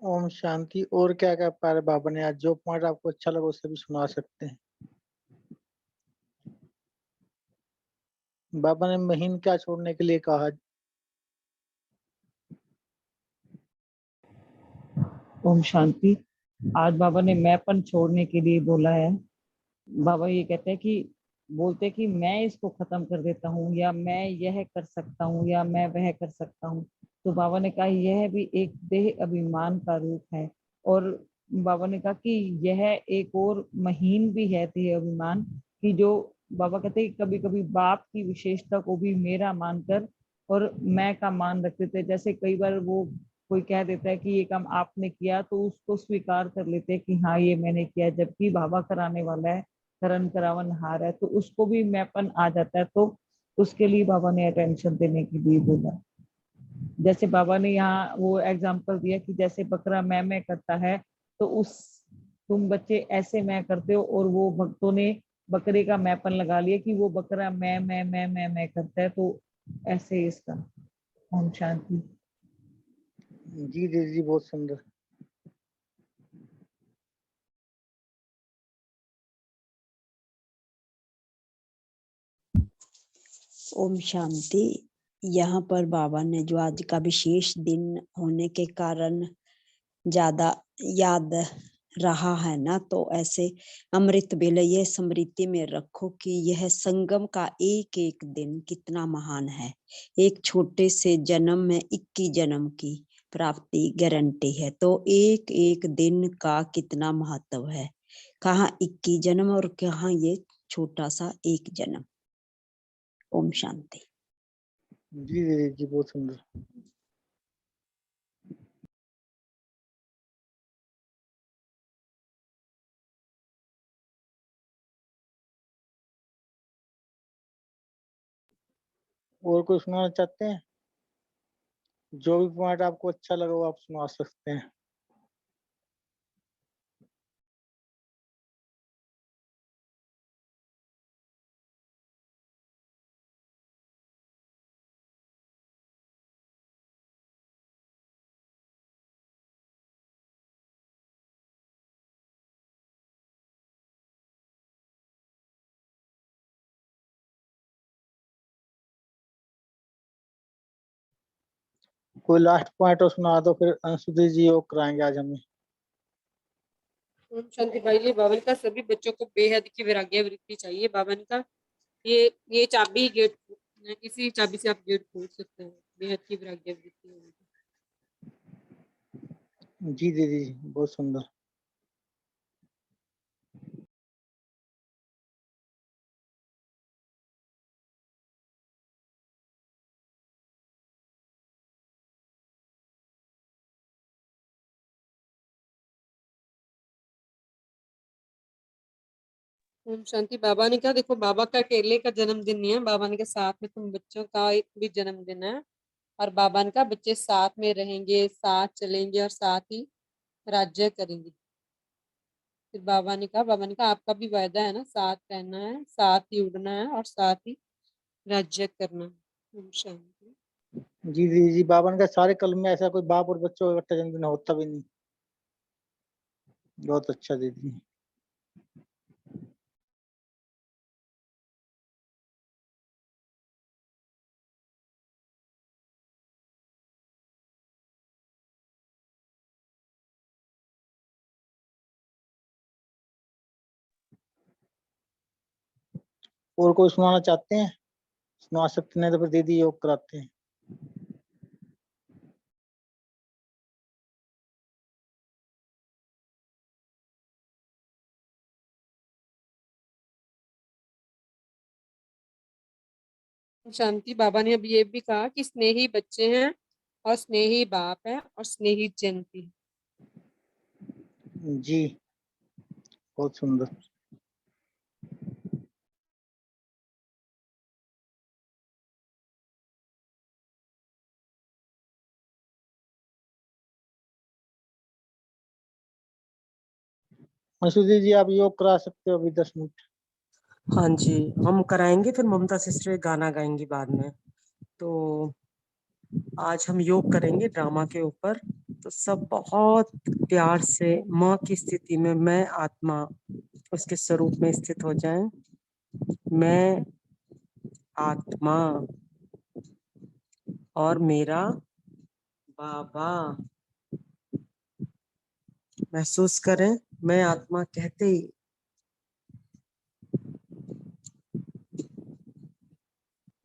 [SPEAKER 3] ओम शांति। और क्या क्या प्यारे बाबा ने आज जो पॉइंट आपको अच्छा लगा उसे भी सुना सकते हैं। बाबा ने महीन क्या छोड़ने के लिए कहा?
[SPEAKER 8] ओम शांति। आज बाबा ने मैंपन छोड़ने के लिए बोला है। बाबा ये कहते हैं कि बोलते कि मैं इसको खत्म कर देता हूँ, या मैं यह कर सकता हूँ, या मैं वह कर सकता हूँ। तो बाबा ने कहा यह भी एक देह अभिमान का रूप है। और बाबा ने कहा कि यह एक और महीन भी है देह अभिमान, कि जो बाबा कहते हैं कभी कभी बाप की विशेषता को भी मेरा मानकर और मैं का मान रख देते हैं। जैसे कई बार वो कोई कह देता है कि ये काम आपने किया, तो उसको स्वीकार कर लेते हैं कि हाँ ये मैंने किया, जबकि बाबा कराने वाला है, करन करावन हार है, तो उसको भी मैंपन आ जाता है। तो उसके लिए बाबा ने अटेंशन देने के लिए बोला। जैसे बाबा ने यहाँ वो एग्जाम्पल दिया कि जैसे बकरा मैं करता है, तो उस तुम बच्चे ऐसे मैं करते हो, और वो भक्तों ने बकरे का मैंपन लगा लिया कि वो बकरा मैं करता है। तो ऐसे इसका। ओम शांति।
[SPEAKER 3] जी दीदी जी, बहुत सुंदर।
[SPEAKER 9] ओम शांति। यहाँ पर बाबा ने जो आज का विशेष दिन होने के कारण ज्यादा याद रहा है ना, तो ऐसे अमृत बेले ये स्मृति में रखो कि यह संगम का एक एक दिन कितना महान है। एक छोटे से जन्म में 21 जन्म की प्राप्ति गारंटी है, तो एक एक दिन का कितना महत्व है। कहाँ 21 जन्म और कहाँ ये छोटा सा एक जन्म। ओम शांति।
[SPEAKER 3] जी दीदी जी, बहुत सुंदर। और कोई सुनाना चाहते हैं? जो भी पॉइंट आपको अच्छा लगा वो आप सुना सकते हैं। कोई लास्ट पॉइंट और सुना दो, फिर अंशुदी जी योग कराएंगे आज हमें।
[SPEAKER 7] ओम शांति। भाई जी बाबा ने कहा सभी बच्चों को बेहद की वैराग्य वृत्ति चाहिए। बाबा ने कहा ये चाबी गेट, इसी चाबी से आप गेट खोल सकते हैं। बेहद की वैराग्य वृत्ति होगी।
[SPEAKER 3] जी दीदी जी, बहुत सुंदर।
[SPEAKER 7] ओम शांति। बाबा ने कहा देखो बाबा का अकेले का जन्मदिन नहीं है, बाबा ने कहा साथ में तुम बच्चों का एक भी जन्मदिन है। और बाबा ने कहा बच्चे साथ में रहेंगे, साथ चलेंगे और साथ ही राज्य करेंगे। फिर बाबा ने कहा आपका भी वायदा है ना, साथ रहना है, साथ ही उड़ना है और साथ ही राज्य करना है। ओम शांति।
[SPEAKER 3] जी दीदी जी, बाबा ने कहा सारे कल में ऐसा कोई बाप और बच्चों का इकट्ठा जन्मदिन होता भी नहीं। बहुत अच्छा दीदी। और कोई सुनाना चाहते हैं? सुना सकते नहीं तो फिर दीदी योग कराते हैं।
[SPEAKER 7] शांति बाबा ने अब ये भी कहा कि स्नेही बच्चे हैं और स्नेही बाप है और स्नेही जयंती।
[SPEAKER 3] जी, बहुत सुंदर। मसूदी जी, आप योग करा सकते हो अभी 10 मिनट।
[SPEAKER 1] हाँ जी, हम कराएंगे, फिर ममता सिस्टर गाना गाएंगी बाद में। तो आज हम योग करेंगे ड्रामा के ऊपर। तो सब बहुत प्यार से माँ की स्थिति में, मैं आत्मा उसके स्वरूप में स्थित हो जाएं। मैं आत्मा और मेरा बाबा महसूस करें। मैं आत्मा कहते ही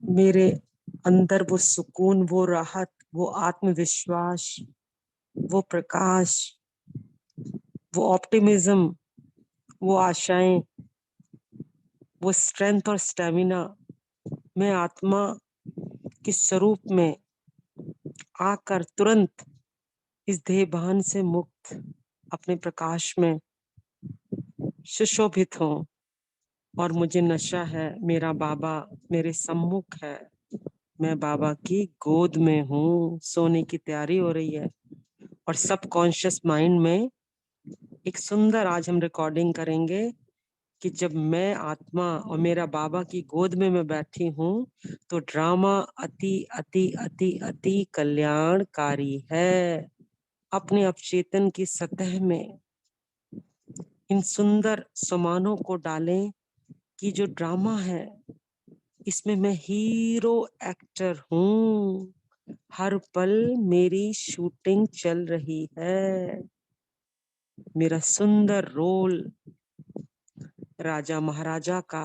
[SPEAKER 1] मेरे अंदर वो सुकून, वो राहत, वो आत्मविश्वास, वो प्रकाश, वो ऑप्टिमिज्म, वो आशाएं, वो स्ट्रेंथ और स्टेमिना, मैं आत्मा के स्वरूप में आकर तुरंत इस देह भान से मुक्त अपने प्रकाश में सुशोभित हो। और मुझे नशा है, मेरा बाबा मेरे सम्मुख है, मैं बाबा की गोद में हूँ। सोने की तैयारी हो रही है और सबकॉन्शियस माइंड में एक सुंदर आज हम रिकॉर्डिंग करेंगे कि जब मैं आत्मा और मेरा बाबा की गोद में मैं बैठी हूँ तो ड्रामा अति अति अति अति कल्याणकारी है। अपने अवचेतन की सतह में इन सुंदर समानों को डालें कि जो ड्रामा है इसमें मैं हीरो एक्टर हूँ। हर पल मेरी शूटिंग चल रही है। मेरा सुंदर रोल राजा महाराजा का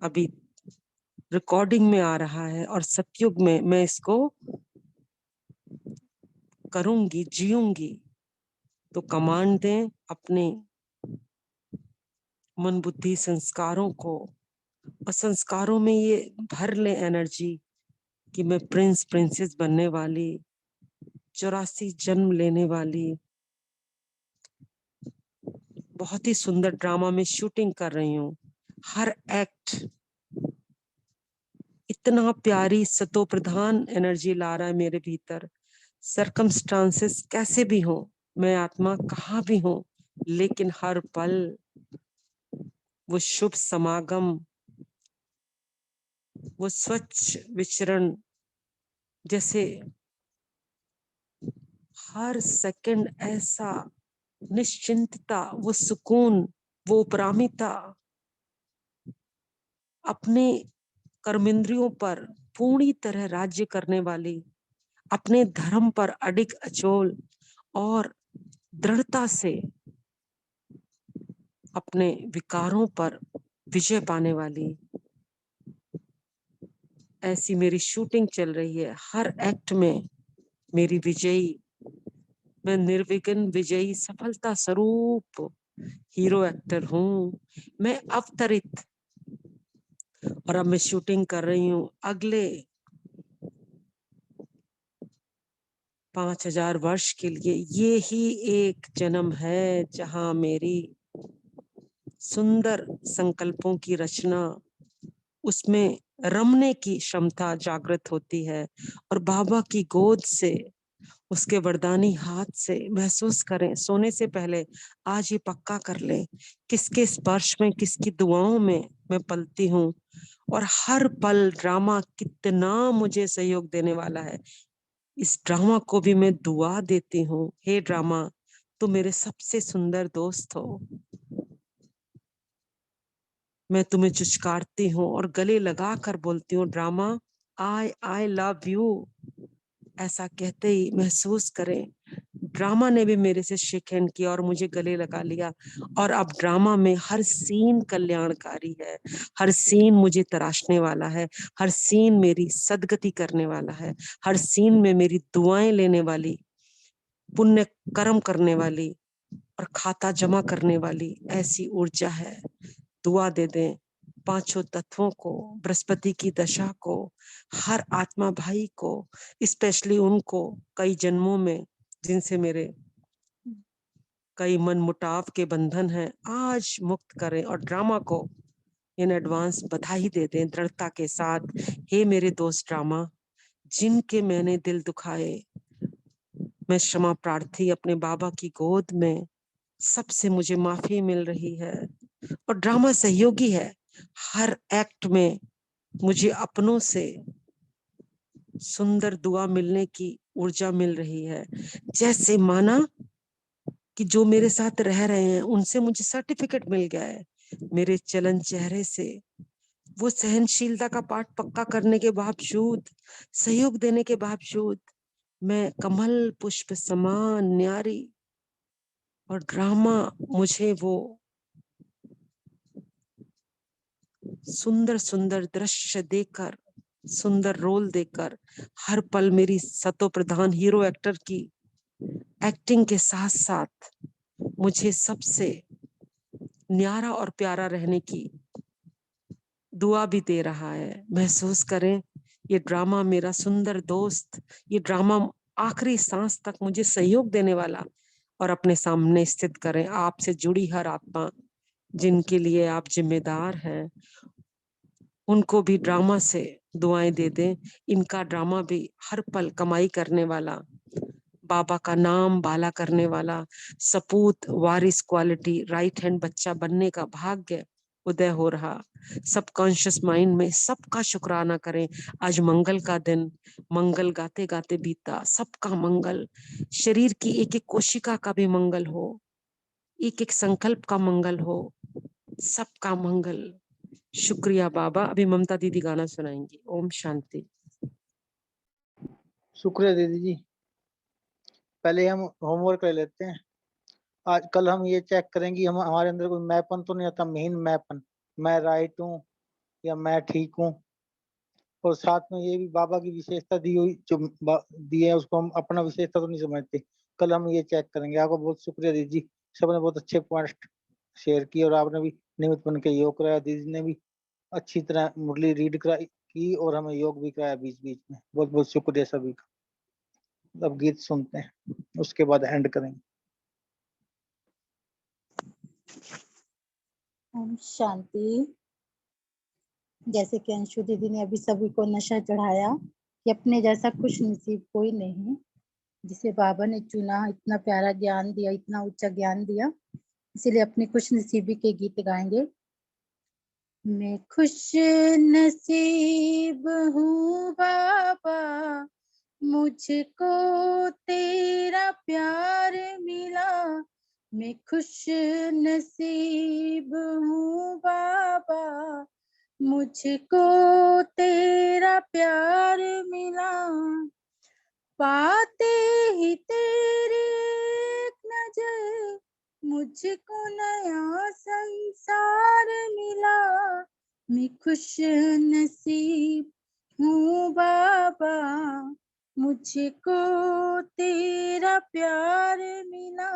[SPEAKER 1] अभी रिकॉर्डिंग में आ रहा है और सतयुग में मैं इसको करूंगी, जीऊंगी। तो कमांड दें अपने मन बुद्धि संस्कारों को, और संस्कारों में ये भर ले एनर्जी कि मैं प्रिंस प्रिंसेस बनने वाली, 84 जन्म लेने वाली, बहुत ही सुंदर ड्रामा में शूटिंग कर रही हूँ। हर एक्ट इतना प्यारी सतो प्रधान एनर्जी ला रहा है मेरे भीतर। सर्कमस्टांसेस कैसे भी हो, मैं आत्मा कहाँ भी हूँ, लेकिन हर पल वो शुभ समागम, वो स्वच्छ विचरण, जैसे हर सेकंड ऐसा निश्चिंतता, वो सुकून, वो उपरामिता, अपने कर्मेंद्रियों पर पूरी तरह राज्य करने वाली, अपने धर्म पर अडिग अचोल और दृढ़ता से अपने विकारों पर विजय पाने वाली, ऐसी मेरी शूटिंग चल रही है। हर एक्ट में मेरी विजयी, मैं निर्विघ्न विजयी सफलता स्वरूप हीरो एक्टर हूँ। मैं अवतरित, और अब मैं शूटिंग कर रही हूँ अगले 5000 वर्ष के लिए। ये ही एक जन्म है जहां मेरी सुंदर संकल्पों की रचना, उसमें रमने की क्षमता जागृत होती है। और बाबा की गोद से, उसके वरदानी हाथ से महसूस करें। सोने से पहले आज ये पक्का कर लें, किसके स्पर्श में, किसकी दुआओं में मैं पलती हूँ, और हर पल ड्रामा कितना मुझे सहयोग देने वाला है। इस ड्रामा को भी मैं दुआ देती हूँ, हे ड्रामा तुम मेरे सबसे सुंदर दोस्त हो। मैं तुम्हें चुचकारती हूँ और गले लगा कर बोलती हूँ, ड्रामा आई लव यू। ऐसा कहते ही महसूस करें ड्रामा ने भी मेरे से शेक हैंड किया और मुझे गले लगा लिया। और अब ड्रामा में हर सीन कल्याणकारी है, हर सीन मुझे तराशने वाला है, हर सीन मेरी सदगति करने वाला है, हर सीन में मेरी दुआएं लेने वाली, पुण्य कर्म करने वाली और खाता जमा करने वाली ऐसी ऊर्जा है। दुआ दे दें पांचों तत्वों को, बृहस्पति की दशा को, हर आत्मा भाई को, स्पेशली उनको कई जन्मों में जिनसे मेरे कई मन मुटाव के बंधन हैं, आज मुक्त करें। और ड्रामा को इन एडवांस बधाई दे दें दृढ़ता के साथ। हे मेरे दोस्त ड्रामा, जिनके मैंने दिल दुखाए, मैं क्षमा प्रार्थी अपने बाबा की गोद में, सबसे मुझे माफी मिल रही है। और ड्रामा सहयोगी है हर एक्ट में। मुझे अपनों से सुंदर दुआ मिलने की ऊर्जा मिल रही है, जैसे माना कि जो मेरे साथ रह रहे हैं उनसे मुझे सर्टिफिकेट मिल गया है। मेरे चलन चेहरे से वो सहनशीलता का पाठ पक्का करने के बावजूद, सहयोग देने के बावजूद, मैं कमल पुष्प समान न्यारी। और ड्रामा मुझे वो सुंदर सुंदर दृश्य देकर, सुंदर रोल देकर, हर पल मेरी सतो प्रधान हीरो एक्टर की एक्टिंग के साथ साथ मुझे सबसे न्यारा और प्यारा रहने की दुआ भी दे रहा है। महसूस करें, ये ड्रामा मेरा सुंदर दोस्त, ये ड्रामा आखिरी सांस तक मुझे सहयोग देने वाला। और अपने सामने स्थित करें आपसे जुड़ी हर आत्मा जिनके लिए आप जिम्मेदार हैं, उनको भी ड्रामा से दुआएं दे दें। इनका ड्रामा भी हर पल कमाई करने वाला, बाबा का नाम बाला करने वाला, सपूत वारिस क्वालिटी राइट हैंड बच्चा बनने का भाग्य उदय हो रहा। सबकॉन्शियस माइंड में सबका शुक्राना करें। आज मंगल का दिन, मंगल गाते गाते बीता, सबका मंगल, शरीर की एक एक कोशिका का भी मंगल हो, एक एक संकल्प का मंगल हो, सबका मंगल। शुक्रिया बाबा। अभी ममता दीदी गाना सुनाएंगी। ओम शांति।
[SPEAKER 3] शुक्रिया दीदी जी। पहले हम होमवर्क ले लेते हैं। आज कल हम ये चेक करेंगे हम हमारे अंदर कोई मैपन तो नहीं आता, मेन मैपन, मैं राइट हूँ या मैं ठीक हूँ। और साथ में ये भी बाबा की विशेषता दी हुई जो दी है उसको हम अपना विशेषता तो नहीं समझते। कल हम ये चेक करेंगे। आपको बहुत शुक्रिया दीदी जी, सबने बहुत अच्छे पॉइंट शेयर किए और आपने भी नियमित बन के योग कराया। दीदी ने भी अच्छी तरह मुरली रीड कराई की और हमें योग भी कराया बीच बीच में। बहुत बहुत शुक्रिया सभी का। अब गीत सुनते हैं, उसके बाद एंड करेंगे।
[SPEAKER 10] ओम शांति। जैसे कि अंशु दीदी ने अभी सभी को नशा चढ़ाया कि अपने जैसा खुश नसीब कोई नहीं, जिसे बाबा ने चुना, इतना प्यारा ज्ञान दिया, इतना ऊंचा ज्ञान दिया, इसीलिए अपनी खुश नसीबी के गीत गाएंगे। मैं खुश नसीब हूँ बाबा, मुझको तेरा प्यार मिला। मैं खुश नसीब हूँ बाबा, मुझको तेरा प्यार मिला। पाते ही तेरी एक नजर, मुझको नया संसार मिला। मैं खुश नसीब हूँ बाबा, मुझको तेरा प्यार मिला।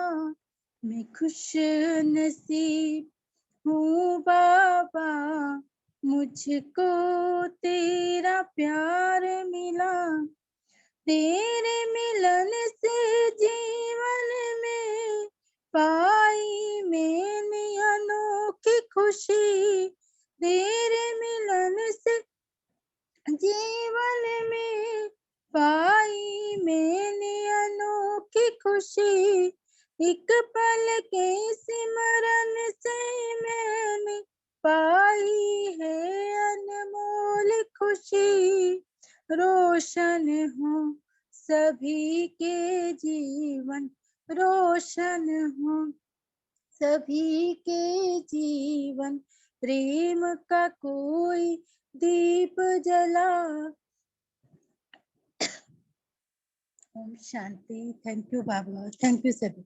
[SPEAKER 10] मैं खुश नसीब हूँ बाबा, मुझको तेरा प्यार मिला। तेरे मिलन से जीवन में पाई मैंने अनोखी खुशी। तेरे मिलन से जीवन में पाई मैंने अनोखी खुशी। एक पल के सिमरन से मैंने पाई है अनमोल खुशी। रोशन हो सभी के जीवन, रोशन हो सभी के जीवन, प्रेम का कोई दीप जला। ओम शांति। Thank you Baba, thank you सभी।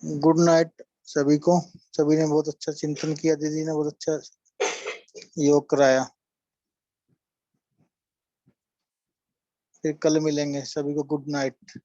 [SPEAKER 3] गुड नाइट सभी को। सभी ने बहुत अच्छा चिंतन किया, दीदी ने बहुत अच्छा योग कराया। फिर कल मिलेंगे। सभी को गुड नाइट।